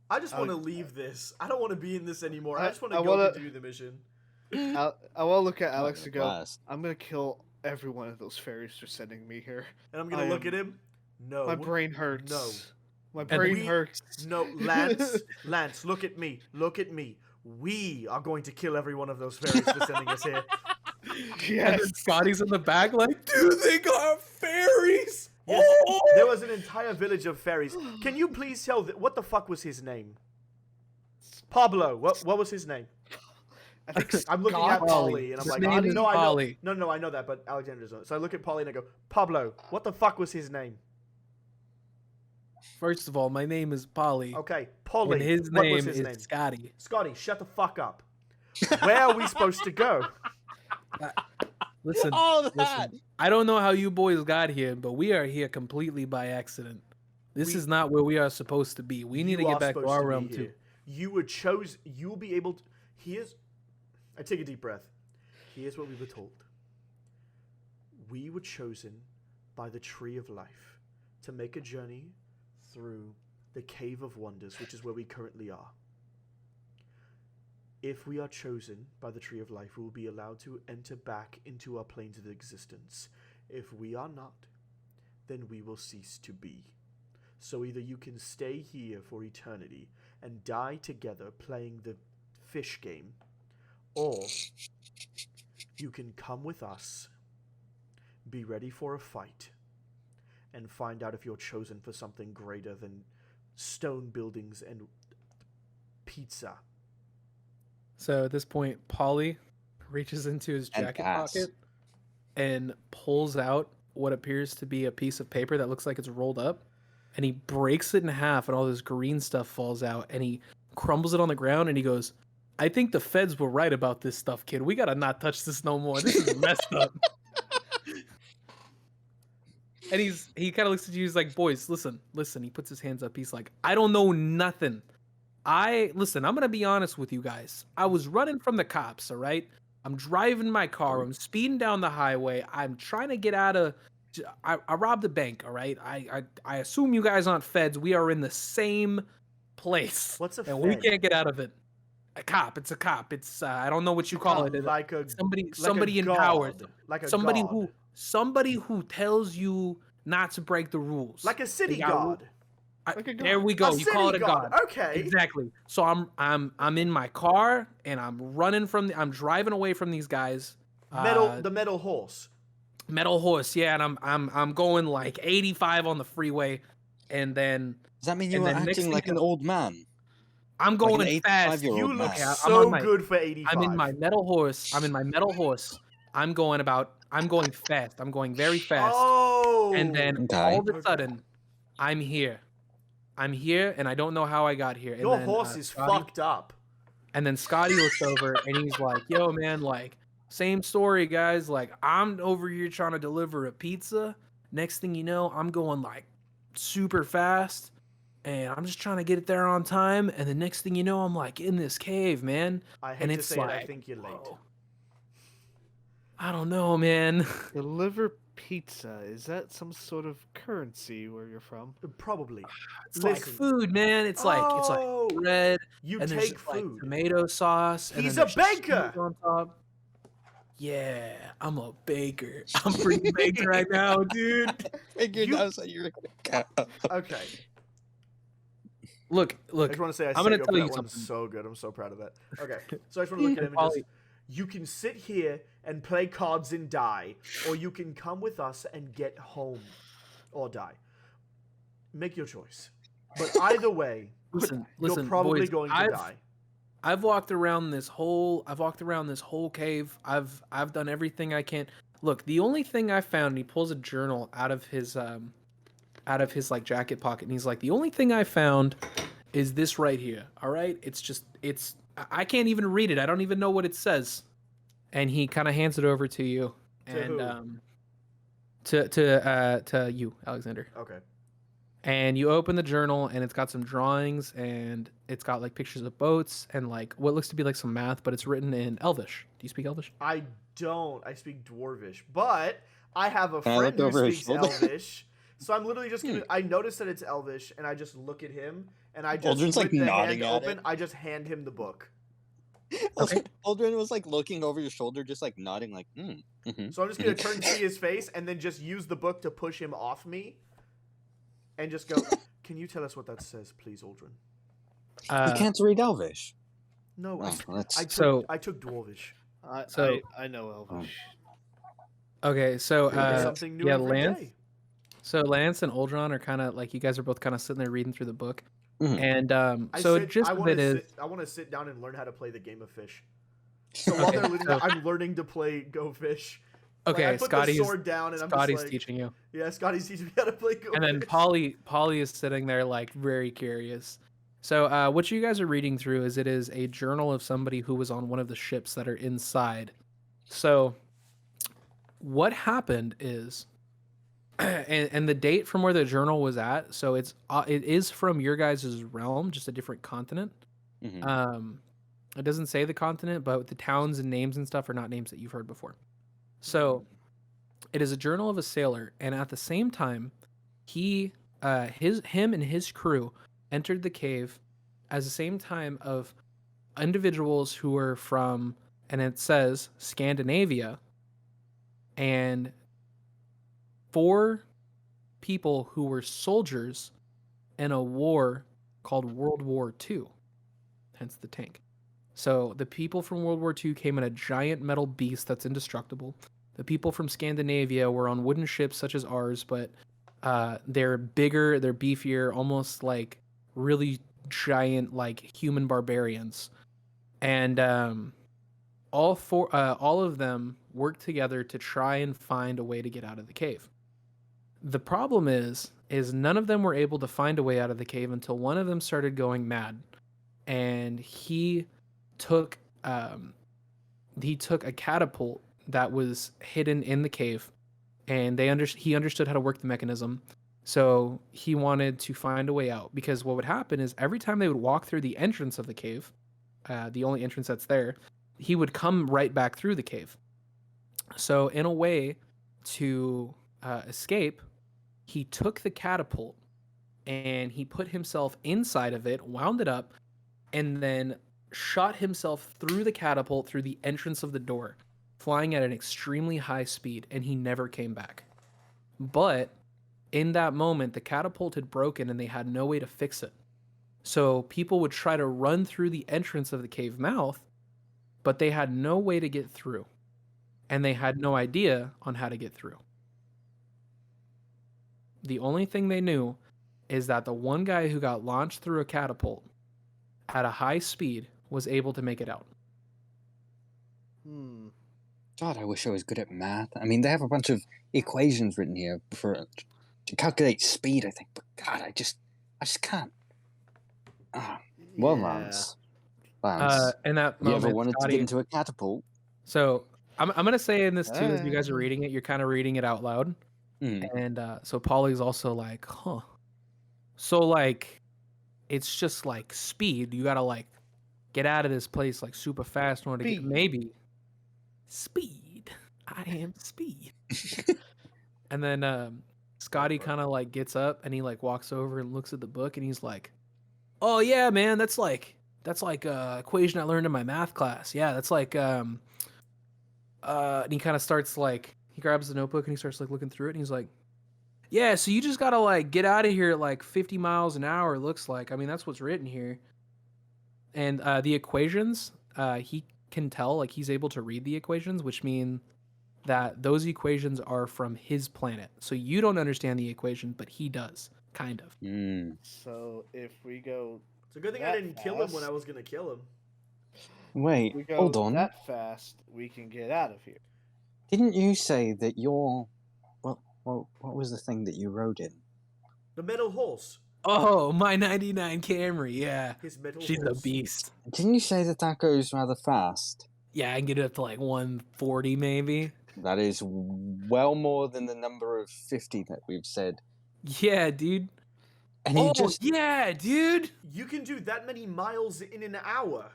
I just want to leave this. I don't want to be in this anymore. I just want to I go wanna- continue the mission. I want to look at Alex Having and a go, blast. I'm going to kill every one of those fairies for sending me here. And I'm gonna look at him. No. My brain hurts. No. My And brain we- hurts. No, Lance. Lance, look at me. Look at me. We are going to kill every one of those fairies for sending us here. And Yes. then Scotty's in the back like, dude, they got fairies. Yes, Oh! there was an entire village of fairies. Can you please tell what the fuck was his name? Pablo. What was his name? I think I'm looking at Scott- Polly and I'm His like, name is no, I know. Polly. No, I know that, but Alexander doesn't. So I look at Polly and I go, Pablo. What the fuck was his name? First of all, my name is Polly. Okay, Polly. And his what name was his is name? Scotty. Scotty, shut the fuck up. Where are we supposed to go? Listen, All that. listen. I don't know how you boys got here, but we are here completely by accident. This is not where we are supposed to be. We need to You get are back to supposed our be realm here. too. You were chosen. You will be able to. Here's. I take a deep breath. Here's what we were told. We were chosen by the Tree of Life to make a journey through the Cave of Wonders, which is where we currently are. If we are chosen by the Tree of Life, we will be allowed to enter back into our planes of existence. If we are not, then we will cease to be. So either you can stay here for eternity and die together playing the fish game, or you can come with us, be ready for a fight, and find out if you're chosen for something greater than stone buildings and pizza. So at this point, Polly reaches into his And jacket ass. pocket and pulls out what appears to be a piece of paper that looks like it's rolled up, and he breaks it in half, and all this green stuff falls out, and he crumbles it on the ground, and he goes, I think the feds were right about this stuff, kid. We gotta not touch this no more. This is messed up. And he kind of looks at you. He's like, boys, listen. He puts his hands up. He's like, I don't know nothing. Listen, I'm gonna be honest with you guys. I was running from the cops, all right? I'm driving my car. I'm speeding down the highway. I'm trying to get out of. I robbed a bank, all right? I assume you guys aren't feds. We are in the same place. What's a and we fed? can't get out of it. A cop. It's a cop. It's I don't know what you call it. Like a Somebody in power. like a Somebody god. somebody who tells you not to break the rules. Like a city They got god. Like a god. There we go. You call it a city god. Okay. Exactly. So I'm in my car and I'm I'm driving away from these guys. The metal horse. Metal horse, yeah, and I'm going like 85 on the freeway, and then Does that mean you And were then next acting thing like you an know- old man? I'm Like going an fast. 85-year-old You man. look Okay, I'm so on my- good for 85. I'm in my metal horse. I'm going fast. I'm going very fast. Oh. And then Okay. all of a sudden, I'm here, and I don't know how I got here. And Your then, horse is Scotty- fucked up. And then Scotty looks over and he's like, "Yo, man, like same story, guys. Like I'm over here trying to deliver a pizza. Next thing you know, I'm going like super fast, and I'm just trying to get it there on time. And the next thing you know, I'm like in this cave, man. I hate And to it's say it, I like, think you're late. whoa. I don't know, man. Deliver pizza. Is that some sort of currency where you're from? Probably. It's like Listen. food, man. It's like Oh, bread, You and there's take just, like food. tomato sauce. And He's then a there's cheese baker! on top. Yeah, I'm a baker. I'm pretty baked right now, dude. Figured You- I was like, you're gonna go. Okay. Look. I just want to say I'm gonna set tell up you that one something. so good. I'm so proud of that. Okay. So I just want to look at him and Polly- just, you can sit here and play cards and die, or you can come with us and get home or die. Make your choice. But either way, Listen, you're probably boys, going to die. I've walked around this whole cave. I've done everything I can. Look, the only thing I found, and he pulls a journal out of his like jacket pocket, and he's like, the only thing I found is this right here. All right, I can't even read it. I don't even know what it says. And he kind of hands it over to you, To and who? to you, Alexander. Okay. And you open the journal, and it's got some drawings, and it's got like pictures of boats and like what looks to be like some math, but it's written in Elvish. Do you speak Elvish? I don't. I speak Dwarvish, but I have a Can I friend look who over his speaks shoulder? Elvish So I'm literally just gonna. I notice that it's Elvish, and I just look at him, and I just Aldrin's, like, with the nodding hand at open, it. I just hand him the book. Okay. Aldrin was like looking over your shoulder, just like nodding, like, So I'm just gonna turn, see his face, and then just use the book to push him off me, and just go. Can you tell us what that says, please, Aldrin? You can't read Elvish. No, Oh, that's... I took Dwarvish. I know Elvish. Okay, so Something new yeah, every Lance. day. So Lance and Aldron are kind of like, you guys are both kind of sitting there reading through the book, Mhm. and I want to sit down and learn how to play the game of fish. So while Okay, they're learning that, I'm learning to play Go Fish. Okay, I put Scotty's the sword down, and Scotty's I'm just like, teaching you, yeah, Scotty's teaching me how to play Go and then Fish. Polly is sitting there like very curious. So what you guys are reading through is, it is a journal of somebody who was on one of the ships that are inside. So what happened is, and the date from where the journal was at, so it is from your guys' realm, just a different continent. Mhm. It doesn't say the continent, but the towns and names and stuff are not names that you've heard before. So it is a journal of a sailor, and at the same time, him and his crew entered the cave at the same time of individuals who were from, and it says Scandinavia, and 4 people who were soldiers in a war called World War II, hence the tank. So the people from World War II came in a giant metal beast that's indestructible. The people from Scandinavia were on wooden ships such as ours, but they're bigger, they're beefier, almost like really giant, like human barbarians. And all of them worked together to try and find a way to get out of the cave. The problem is none of them were able to find a way out of the cave until one of them started going mad, and he took a catapult that was hidden in the cave, and he understood how to work the mechanism. So he wanted to find a way out, because what would happen is every time they would walk through the entrance of the cave, the only entrance that's there, he would come right back through the cave. So in a way to escape, he took the catapult and he put himself inside of it, wound it up, and then shot himself through the catapult through the entrance of the door, flying at an extremely high speed, and he never came back. But in that moment, the catapult had broken and they had no way to fix it. So people would try to run through the entrance of the cave mouth, but they had no way to get through, and they had no idea on how to get through. The only thing they knew is that the one guy who got launched through a catapult at a high speed was able to make it out. God, I wish I was good at math. I mean, they have a bunch of equations written here to calculate speed, I think. But God, I just can't. Well, Lance, In that you moment, ever wanted Scotty, to get into a catapult? So I'm gonna say in this too, as you guys are reading it, you're kind of reading it out loud, and so Polly's also like, huh. So like, it's just like speed. You gotta like get out of this place like super fast in order to get maybe speed. I am speed. And then Scotty kind of like gets up and he like walks over and looks at the book and he's like, "Oh yeah, man, that's like equation I learned in my math class. Yeah, that's like and he kind of starts like, he grabs the notebook and he starts like looking through it and he's like, "Yeah, so you just gotta like get out of here at like 50 miles an hour. It looks like. I mean, that's what's written here." And the equations, he can tell, like he's able to read the equations, which mean that those equations are from his planet. So you don't understand the equation, but he does, kind of. So if we go, it's a good thing I didn't kill him when I was gonna kill him. Wait, we go hold on. that fast, we can get out of here. Didn't you say that your what was the thing that you rode in? The metal horse. Oh, my 99 Camry, yeah. His metal She's horse. a beast. Didn't you say that goes rather fast? Yeah, I can get it up to like 140 maybe. That is well more than the number of 50 that we've said. Yeah, dude. And yeah, dude. You can do that many miles in an hour.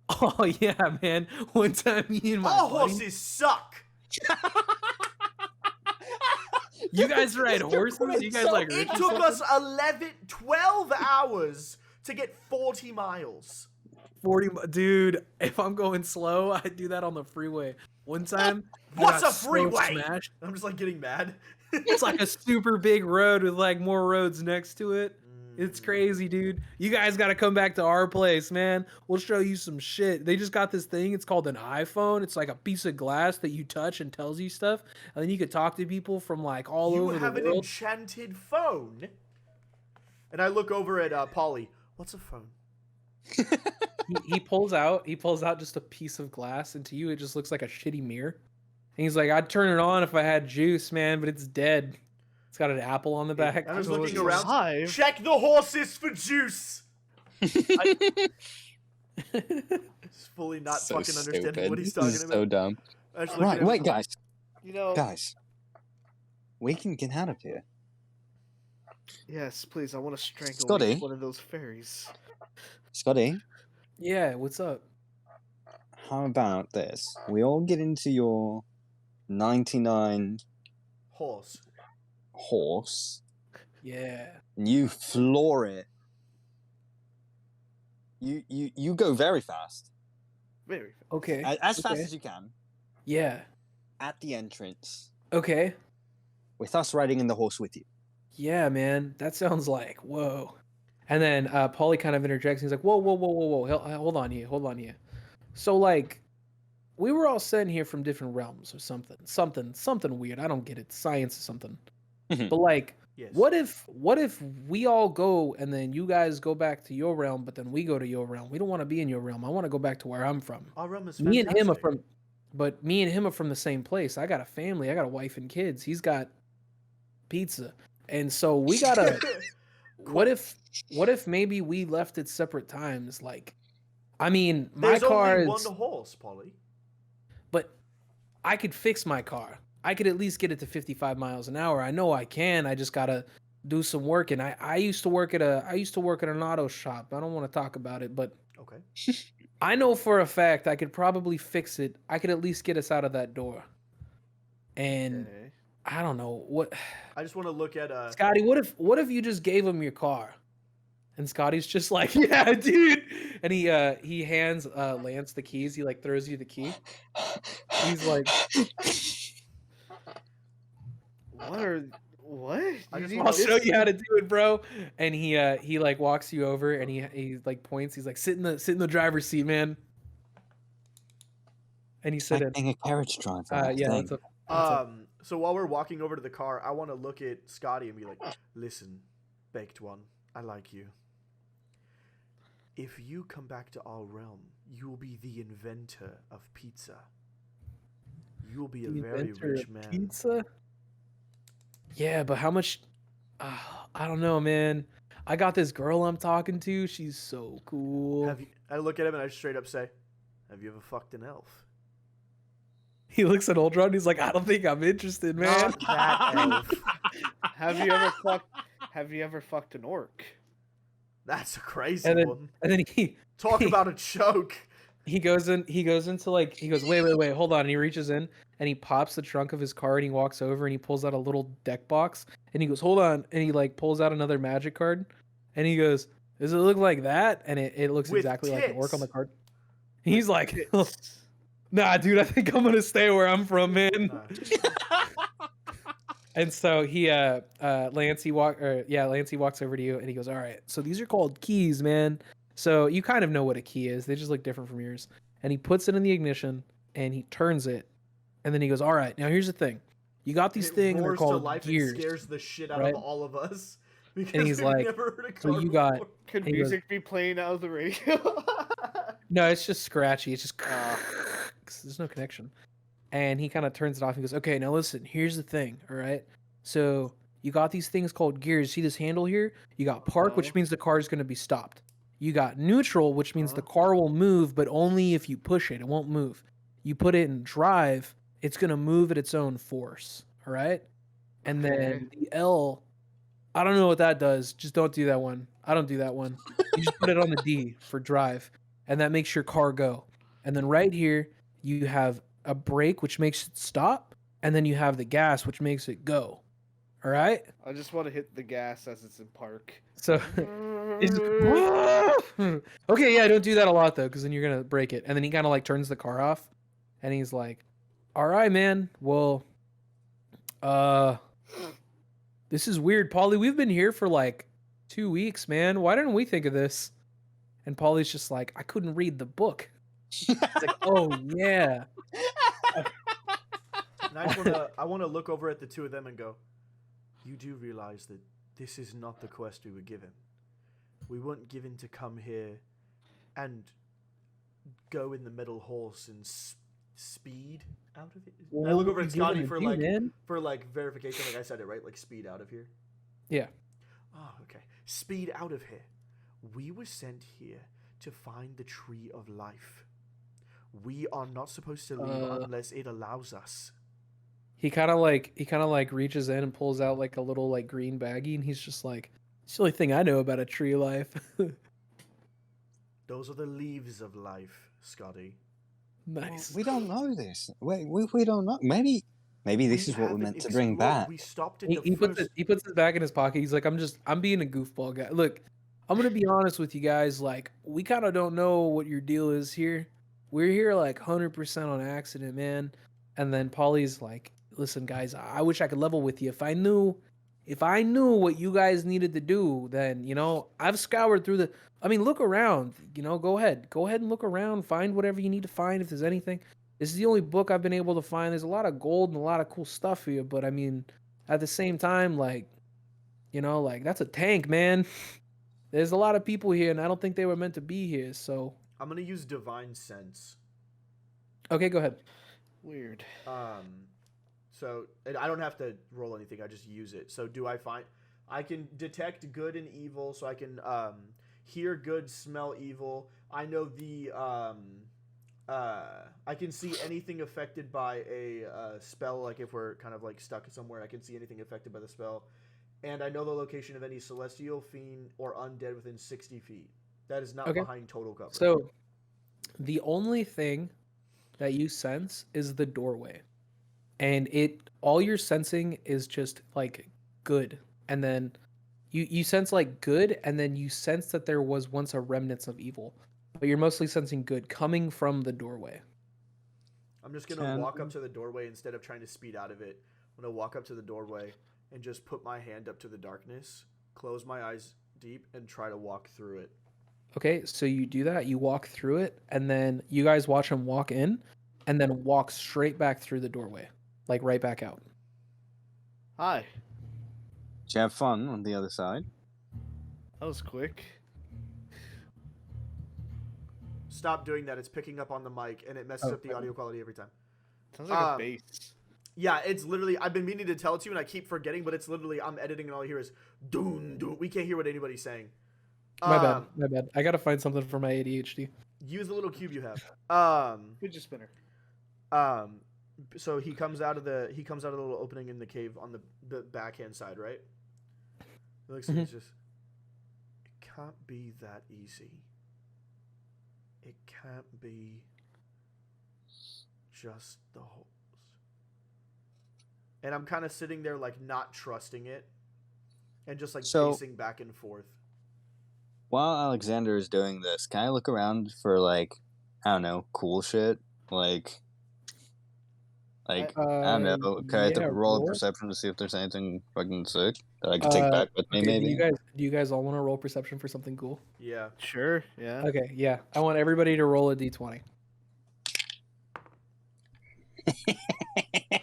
Oh yeah, man. One time me and my all buddy... horses suck. You guys ride horses? You guys like It rich or took us something? 12 hours to get 40 miles. 40, dude. If I'm going slow, I do that on the freeway. One time, I What's got a so freeway? smashed. I'm just like getting mad. It's like a super big road with like more roads next to it. It's crazy, dude. You guys got to come back to our place, man. We'll show you some shit. They just got this thing. It's called an iPhone. It's like a piece of glass that you touch and tells you stuff. And then you could talk to people from like all You over have the an world. enchanted phone. And I look over at Polly. What's a phone? He pulls out just a piece of glass, and to you it just looks like a shitty mirror. And he's like, I'd turn it on if I had juice, man, but it's dead. It's got an apple on the back. I was So looking it's around. alive. Check the horses for juice. Just fully not So fucking understanding stupid. what he's This talking is about. so dumb. I just looked Right, at him. wait, guys. You know, Guys. We can get out of here. yes, please. I want to strangle Scotty? one of those fairies. Scotty, Yeah, what's up? how about this? We all get into your 99 Horse. horse, Yeah. and you floor it. You go very fast. Very. Okay. As fast Okay. as you can. Yeah. At the entrance. Okay. With us riding in the horse with you. Yeah, man. That sounds like, whoa. And then Paulie kind of interjects. He's like, whoa, whoa, whoa, whoa, whoa. Hold on you. Hold on you. So, like, we were all sent here from different realms or something. Something weird. I don't get it. Science or something. But, like, Yes. what if we all go and then you guys go back to your realm, but then we go to your realm? We don't want to be in your realm. I want to go back to where I'm from. Our realm is Me and him are fantastic. me and him are from the same place. I got a family. I got a wife and kids. He's got pizza. And so we gotta what if maybe we left at separate times? Like, I mean, my There's car only is, one horse, Polly. but I could fix my car. I could at least get it to 55 miles an hour. I know I can. I just gotta do some work. And I used to work at an auto shop. I don't want to talk about it, but Okay. I know for a fact I could probably fix it. I could at least get us out of that door. And Okay. I don't know what I just want to look at Scotty, what if you just gave him your car? And Scotty's just like, yeah, dude. And he hands Lance the keys. He like throws you the key. He's like, What? I just You wanna I'll need show this- you how to do it, bro. And he like walks you over and he like points. He's like, sit in the driver's seat, man. And he It's sit like in. being a carriage driver. I Yeah, think. that's a So while we're walking over to the car, I want to look at Scotty and be like, "Listen, baked one, I like you. If you come back to our realm, you will be the inventor of pizza. You will be a very inventor rich of man." Pizza. Yeah, but how much? I don't know, man. I got this girl I'm talking to. She's so cool. Have you, I look at him and I straight up say, "Have you ever fucked an elf?" He looks at Uldron and he's like, I don't think I'm interested, man. Not that elf. Have you ever fucked an orc? That's a crazy And then, one. and then Talk about a joke. he goes into like, he goes, wait, hold on. And he reaches in and he pops the trunk of his car and he walks over and he pulls out a little deck box and he goes, hold on. And he like pulls out another magic card and he goes, does it look like that? And it looks With exactly like an orc on the tits. card. He's like, nah, dude, I think I'm gonna stay where I'm from, man. And so Lancey walks over to you and he goes, all right, so these are called keys, man. So you kind of know what a key is. They just look different from yours. And he puts it in the ignition and he turns it. And then he goes, all right, now here's the thing. You got these It things, they're roars to called life gears. and scares the shit out right? of all of us. Because And he's we've like, never heard a so car you got- before. Could He goes- music be playing out of the radio? No, it's just scratchy. It's just there's no connection. And he kind of turns it off and goes, okay, now listen, here's the thing, all right? So you got these things called gears. See this handle here? You got park, which means the car is going to be stopped. You got neutral, which means the car will move, but only if you push it. It won't move. You put it in drive, it's going to move at its own force, all right? And then the L, I don't know what that does. Just don't do that one. I don't do that one. You just put it on the D for drive, and that makes your car go. And then right here, you have a brake, which makes it stop, and then you have the gas, which makes it go. All right. I just want to hit the gas as it's in park. So, he's okay, yeah, don't do that a lot though, because then you're gonna break it. And then he kind of like turns the car off, and he's like, "All right, man. Well, uh, this is weird, Polly. We've been here for like 2 weeks, man. Why didn't we think of this?" And Polly's just like, "I couldn't read the book." It's like, "Oh yeah." And I wanna look over at the two of them and go, "You do realize that this is not the quest we were given. We weren't given to come here and go in the metal horse and speed out of it." And I look over at Scotty for like verification. Like I said it right, like speed out of here. Yeah. Oh, okay. Speed out of here. We were sent here to find the tree of life. We are not supposed to leave unless it allows us. He kind of like reaches in and pulls out like a little like green baggie, and he's just like, "It's the only thing I know about a tree life." Those are the leaves of life, Scotty. Nice. We don't know this. We don't know. Maybe this is what we're meant to bring back. We stopped at He puts his bag in his pocket. He's like, I'm being a goofball guy. Look, I'm gonna be honest with you guys. Like, we kind of don't know what your deal is here. We're here like 100% on accident, man. And then Polly's like, "Listen, guys, I wish I could level with you. If I knew what you guys needed to do, then I've scoured through the. I mean, look around. Go ahead and look around. Find whatever you need to find if there's anything. This is the only book I've been able to find. There's a lot of gold and a lot of cool stuff here, but I mean, at the same time, like, like that's a tank, man. There's a lot of people here, and I don't think they were meant to be here. So I'm gonna use divine sense. okay, go ahead. Weird. So I don't have to roll anything. I just use it. So I can detect good and evil. So I can hear good, smell evil. I know I can see anything affected by a spell. Like if we're kind of like stuck somewhere, I can see anything affected by the spell. And I know the location of any celestial, fiend, or undead within 60 feet. That is not behind total cover. So the only thing that you sense is the doorway. And all you're sensing is just like good. And then you sense like good, and then you sense that there was once a remnants of evil. But you're mostly sensing good coming from the doorway. I'm just gonna walk up to the doorway instead of trying to speed out of it. I'm gonna walk up to the doorway and just put my hand up to the darkness, close my eyes deep, and try to walk through it. Okay, so you do that, you walk through it, and then you guys watch him walk in, and then walk straight back through the doorway. Like right back out. Hi. Did you have fun on the other side? That was quick. Stop doing that. It's picking up on the mic, and it messes up the audio quality every time. Sounds like a bass. Yeah, it's literally, I've been meaning to tell it to you, and I keep forgetting, but it's literally, I'm editing, and all I hear is, doon, doon. We can't hear what anybody's saying. My bad. I gotta find something for my ADHD. Use the little cube you have. Fidget spinner. So he comes out of the little opening in the cave on the backhand side, right? It looks like it's just, it can't be that easy. It can't be just the holes. And I'm kind of sitting there like not trusting it and just like pacing back and forth. While Alexander is doing this, can I look around for like, I don't know, cool shit? Like I don't know. Can I have to roll a perception to see if there's anything fucking sick that I can take back with me? Maybe. Do you guys all want to roll perception for something cool? Yeah. Sure. Yeah. Okay. Yeah. I want everybody to roll a d20.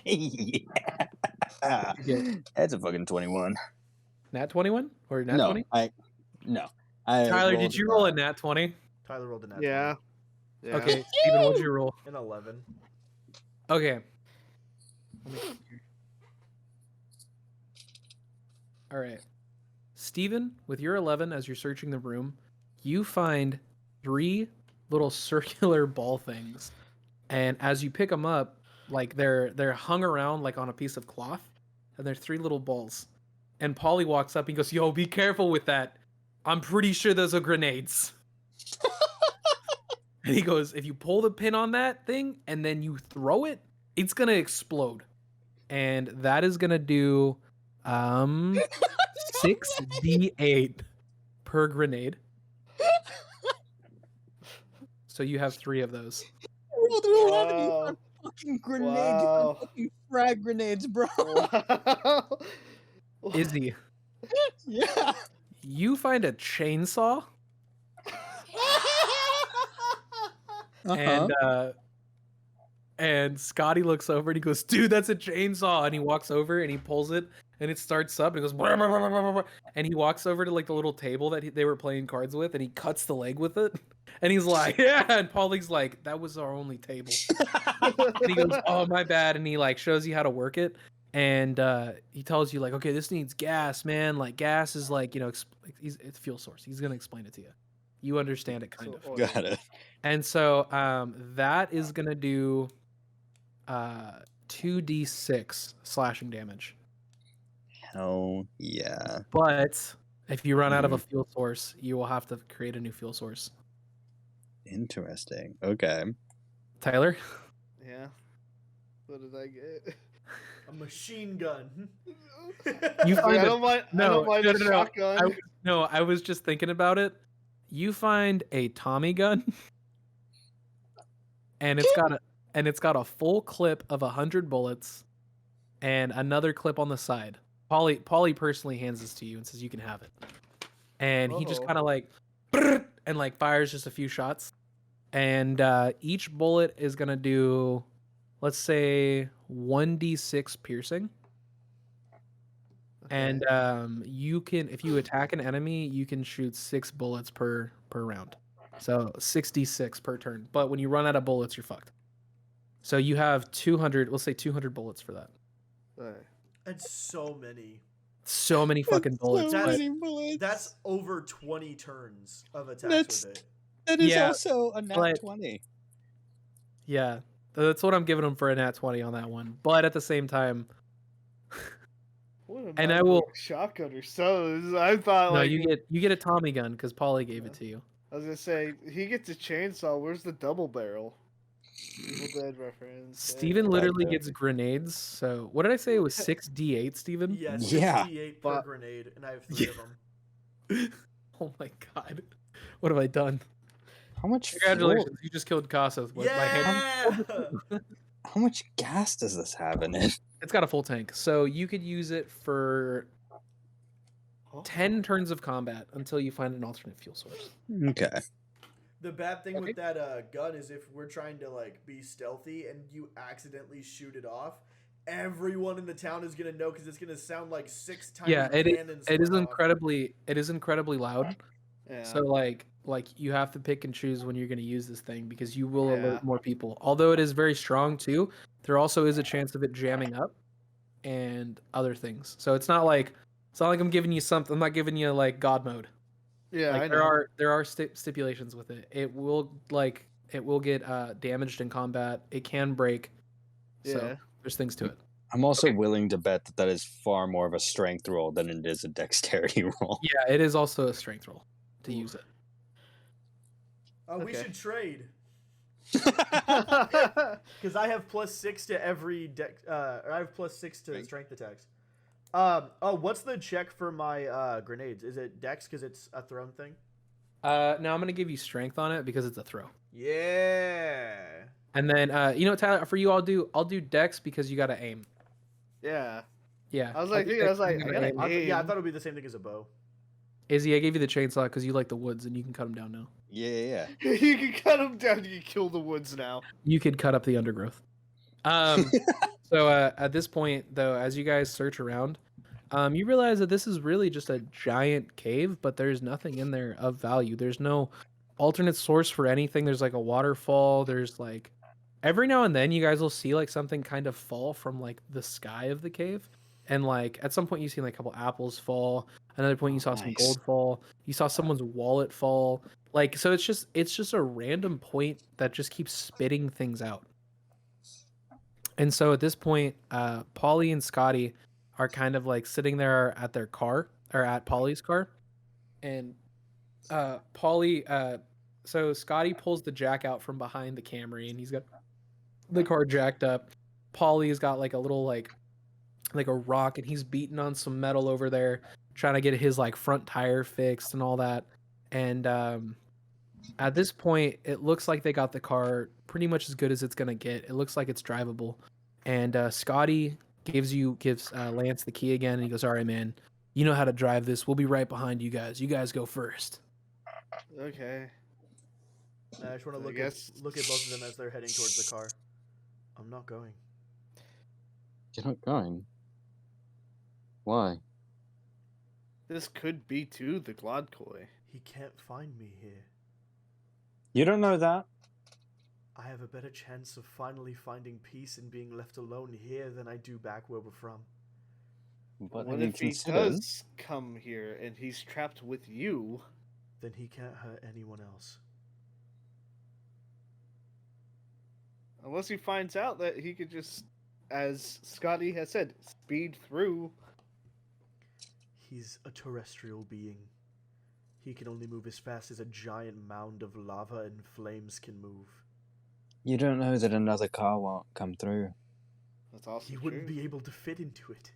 Yeah. That's a fucking 21. Nat 21 or nat 20? No. Tyler, did you roll a nat 20? Tyler rolled a nat 20. Yeah. Okay. Steven, what'd you roll? An 11. Okay. All right. Steven, with your 11, as you're searching the room, you find 3 little circular ball things. And as you pick them up, like they're hung around like on a piece of cloth, and there's 3 little balls. And Polly walks up and goes, "Yo, be careful with that. I'm pretty sure those are grenades." And he goes, "If you pull the pin on that thing and then you throw it, it's gonna explode." And that is gonna do 6d8 per grenade. So you have 3 of those. Bro, there don't have any Wow. fucking grenades. Wow. Fucking frag grenades, bro. Wow. Izzy, Yeah. you find a chainsaw and Scotty looks over and he goes, "Dude, that's a chainsaw!" And he walks over and he pulls it and it starts up and it goes, "Blah, blah, blah, blah, blah, blah." And he walks over to like the little table that they were playing cards with and he cuts the leg with it. And he's like, "Yeah." And Paulie's like, "That was our only table." And he goes, "Oh, my bad." And he like shows you how to work it. And he tells you like, "Okay, this needs gas, man. Like gas is like, it's fuel source." He's gonna explain it to you. You understand it kind of. oil. Got it. And so that is gonna do 2d6 slashing damage. Hell yeah. But if you run out of a fuel source, you will have to create a new fuel source. Interesting. Okay. Tyler? Yeah. What did I get? A machine gun. You I find don't mind. I don't mind a shotgun. I was just thinking about it. You find a Tommy gun, and it's got a full clip of 100 bullets, and another clip on the side. Paulie personally hands this to you and says you can have it, and he just Uh-oh. kind of like and like fires just a few shots, and each bullet is gonna do, let's say, 1d6 piercing. And you can, if you attack an enemy, you can shoot 6 bullets per round. So 66 per turn. But when you run out of bullets, you're fucked. So you have 200, let's say 200 bullets for that. Alright. That's so many. So many fucking bullets. so but- many That's over 20 turns of attacks That's- with it. That is Yeah, also a nat but- 20. Yeah, that's what I'm giving them for a nat 20 on that one. But at the same time, What And I about will- a shotgun or so? I thought no, like you get a Tommy gun because Paulie gave it to you. I was gonna say he gets a chainsaw. Where's the double barrel? Evil Dead reference. Steven Back literally there. gets grenades. So what did I say? It was 6d8, Steven? Yeah, Yeah. 68 per But- grenade, and I have 3 of them. Oh my god. What have I done? How much Congratulations, you just killed Casa with my hand. Yeah! How much gas does this have in it? It's got a full tank, so you could use it for Oh. 10 turns of combat until you find an alternate fuel source. Okay. The bad thing Okay. with that gun is if we're trying to like be stealthy and you accidentally shoot it off, everyone in the town is gonna know because it's gonna sound like 6 tiny Yeah, it cannons. is went off. incredibly loud. Yeah. So like you have to pick and choose when you're going to use this thing because you will Yeah. alert more people. Although it is very strong too, there also is a chance of it jamming up and other things. So it's not like I'm giving you something. I'm not giving you like God mode. yeah, Like I know. there are stipulations with it. It will get damaged in combat. It can break. Yeah. So there's things to it. I'm also willing to bet that that is far more of a strength roll than it is a dexterity roll. Yeah, it is also a strength roll to use it. Oh, we Okay. should trade because I have +6 to every deck. Or I have +6 to Right. strength attacks. What's the check for my grenades? Is it Dex because it's a thrown thing? Now I'm gonna give you strength on it because it's a throw. Yeah. And then Tyler, for you I'll do Dex because you gotta aim. yeah. Yeah. I was I'll like do thinking, I was Dex 'cause like, you I gotta gotta aim. aim. Yeah, I thought it would be the same thing as a bow. Izzy, I gave you the chainsaw because you like the woods and you can cut them down now. Yeah. You can cut him down. You can kill the woods now. You could cut up the undergrowth. So at this point, though, as you guys search around, you realize that this is really just a giant cave, but there's nothing in there of value. There's no alternate source for anything. There's like a waterfall. There's like every now and then you guys will see like something kind of fall from like the sky of the cave. And like at some point you see like a couple apples fall. Another point you saw some Nice. gold fall. You saw someone's wallet fall. Like so it's just a random point that just keeps spitting things out. And so at this point, Polly and Scotty are kind of like sitting there at their car or at Polly's car. And Polly so Scotty pulls the jack out from behind the Camry and he's got the car jacked up. Polly's got like a little like like a rock, and he's beating on some metal over there, trying to get his like front tire fixed and all that. And at this point, it looks like they got the car pretty much as good as it's gonna get. It looks like it's drivable. And Scotty gives Lance the key again, and he goes, "All right, man, you know how to drive this. We'll be right behind you guys. You guys go first." Okay. I just want I to guess- look at both of them as they're heading towards the car. I'm not going. You're not going. Why? This could be too the Galadcoi. He can't find me here. You don't know that. I have a better chance of finally finding peace and being left alone here than I do back where we're from. But What have you if he considered? does come here and he's trapped with you? Then he can't hurt anyone else. Unless he finds out that he could just, as Scotty has said, speed through. He's a terrestrial being. He can only move as fast as a giant mound of lava and flames can move. You don't know that another car won't come through. That's also He true. wouldn't be able to fit into it.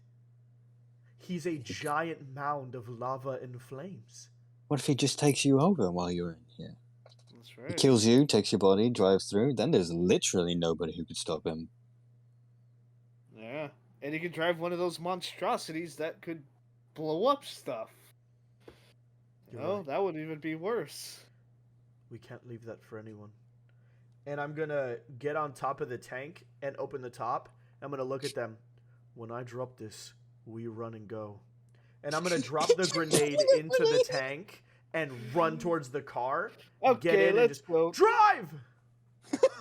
He's a giant mound of lava and flames. What if he just takes you over while you're in here? That's He right. kills you, takes your body, drives through. Then there's literally nobody who could stop him. Yeah. And he could drive one of those monstrosities that could blow up stuff. You're Oh, right. that would even be worse. We can't leave that for anyone. And I'm gonna get on top of the tank and open the top. I'm gonna look at them. When I drop this, we run and go. And I'm gonna drop the grenade into the tank and run towards the car. Get Okay, in and let's just go. drive.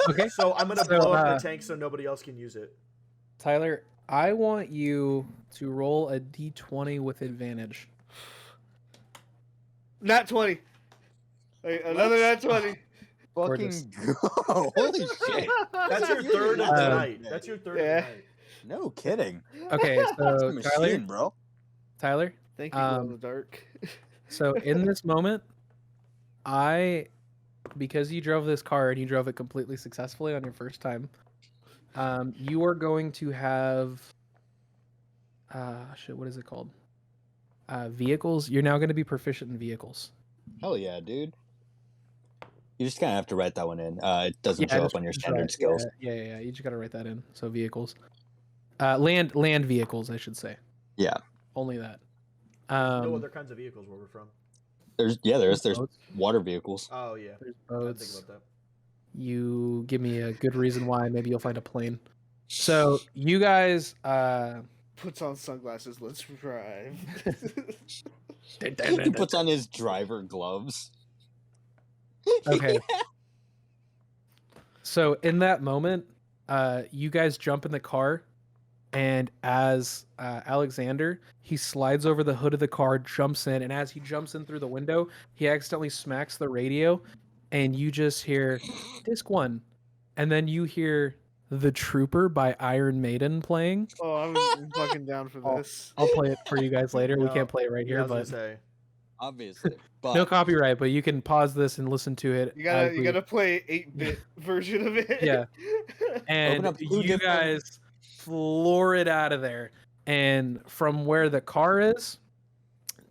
Okay. So I'm gonna So, blow up the tank so nobody else can use it. Tyler, I want you to roll a d20 with advantage. Nat 20. Wait, another nat 20. Gorgeous. Fucking go! Holy shit! That's your You're third of the Um, night. That's your third Yeah. of the night. No kidding. Okay, That's a so machine, bro. Tyler, Thank you, glow in the dark. so in this moment, because you drove this car and you drove it completely successfully on your first time, you are going to have, what is it called? Vehicles. You're now going to be proficient in vehicles. Hell yeah, dude. You just kind of have to write that one in. It doesn't show up on your standard skills. Yeah. You just got to write that in. So vehicles, land vehicles, I should say. Yeah. Only that. No other kinds of vehicles where we're from. There's boats. water vehicles. Oh yeah. There's I didn't boats. think about that. You give me a good reason why. Maybe you'll find a plane. So you guys, Puts on sunglasses. Let's drive. He puts on his driver gloves. okay. So in that moment, you guys jump in the car, and as Alexander, he slides over the hood of the car, jumps in, and as he jumps in through the window, he accidentally smacks the radio, and you just hear disc 1, and then you hear The Trooper by Iron Maiden playing. Oh, I'm fucking down for Oh, this. I'll play it for you guys later. We No, can't play it right Yeah, I here, was gonna but say. Obviously. But no copyright, but you can pause this and listen to it. You as gotta we- play 8-bit version of it. Yeah. And Open up two you different- guys floor it out of there. And from where the car is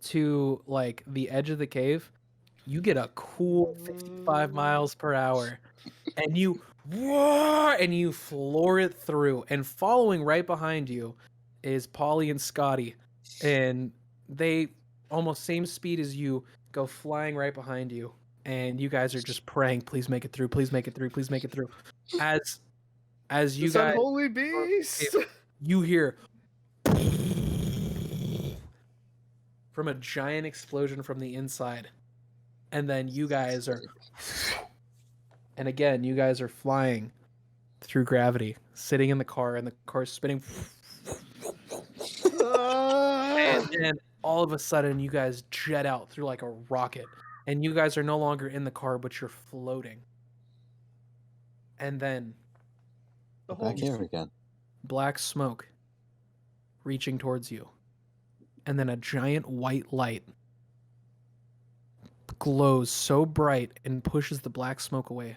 to like the edge of the cave, you get a cool 55 miles per hour. And you roar and you floor it through. And following right behind you is Polly and Scotty. And they almost same speed as you go flying right behind you. And you guys are just praying, please make it through, please make it through, please make it through. As you This guys unholy beast. you hear from a giant explosion from the inside, and then you guys are and again you guys are flying through gravity, sitting in the car, and the car's spinning, and then all of a sudden you guys jet out through like a rocket, and you guys are no longer in the car but you're floating, and then The back here again. black smoke reaching towards you, and then a giant white light glows so bright and pushes the black smoke away,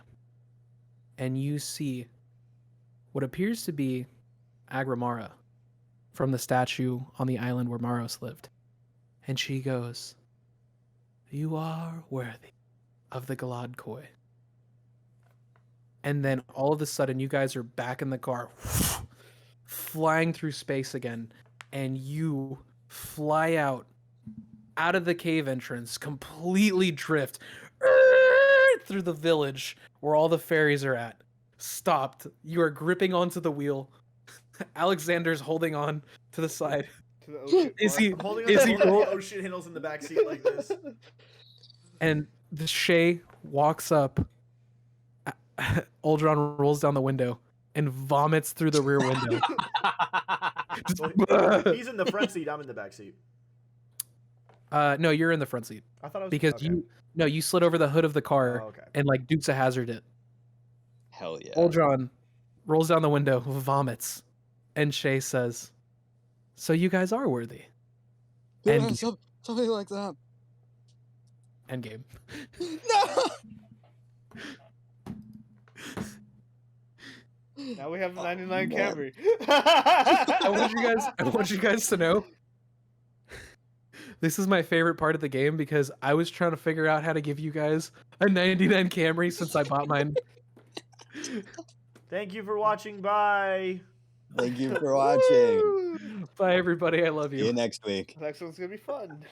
and you see what appears to be Agramara from the statue on the island where Maros lived. And she goes, "You are worthy of the Galadcoi." And then all of a sudden, you guys are back in the car, flying through space again, and you fly out of the cave entrance, completely drift through the village where all the fairies are at. Stopped. You are gripping onto the wheel. Alexander's holding on to the side. To the ocean. Is he? I'm holding on Is to he one of roll- the ocean handles in the back seat like this. And the Shay walks up. Uldron rolls down the window and vomits through the rear window. Just, Well, he's in the front seat. I'm in the back seat. no, you're in the front seat I thought I was because okay. you slid over the hood of the car Oh, okay. and like Dukes of Hazzard it. Hell yeah. Uldron rolls down the window, vomits, and Shay says, "So you guys are worthy." Yeah, And something like that. Endgame. No. Now we have a Oh, 99 man. Camry. I want you guys to know. This is my favorite part of the game because I was trying to figure out how to give you guys a 99 Camry since I bought mine. Thank you for watching. Bye. Thank you for watching. Bye everybody, I love See you. you next week. Next one's gonna be fun.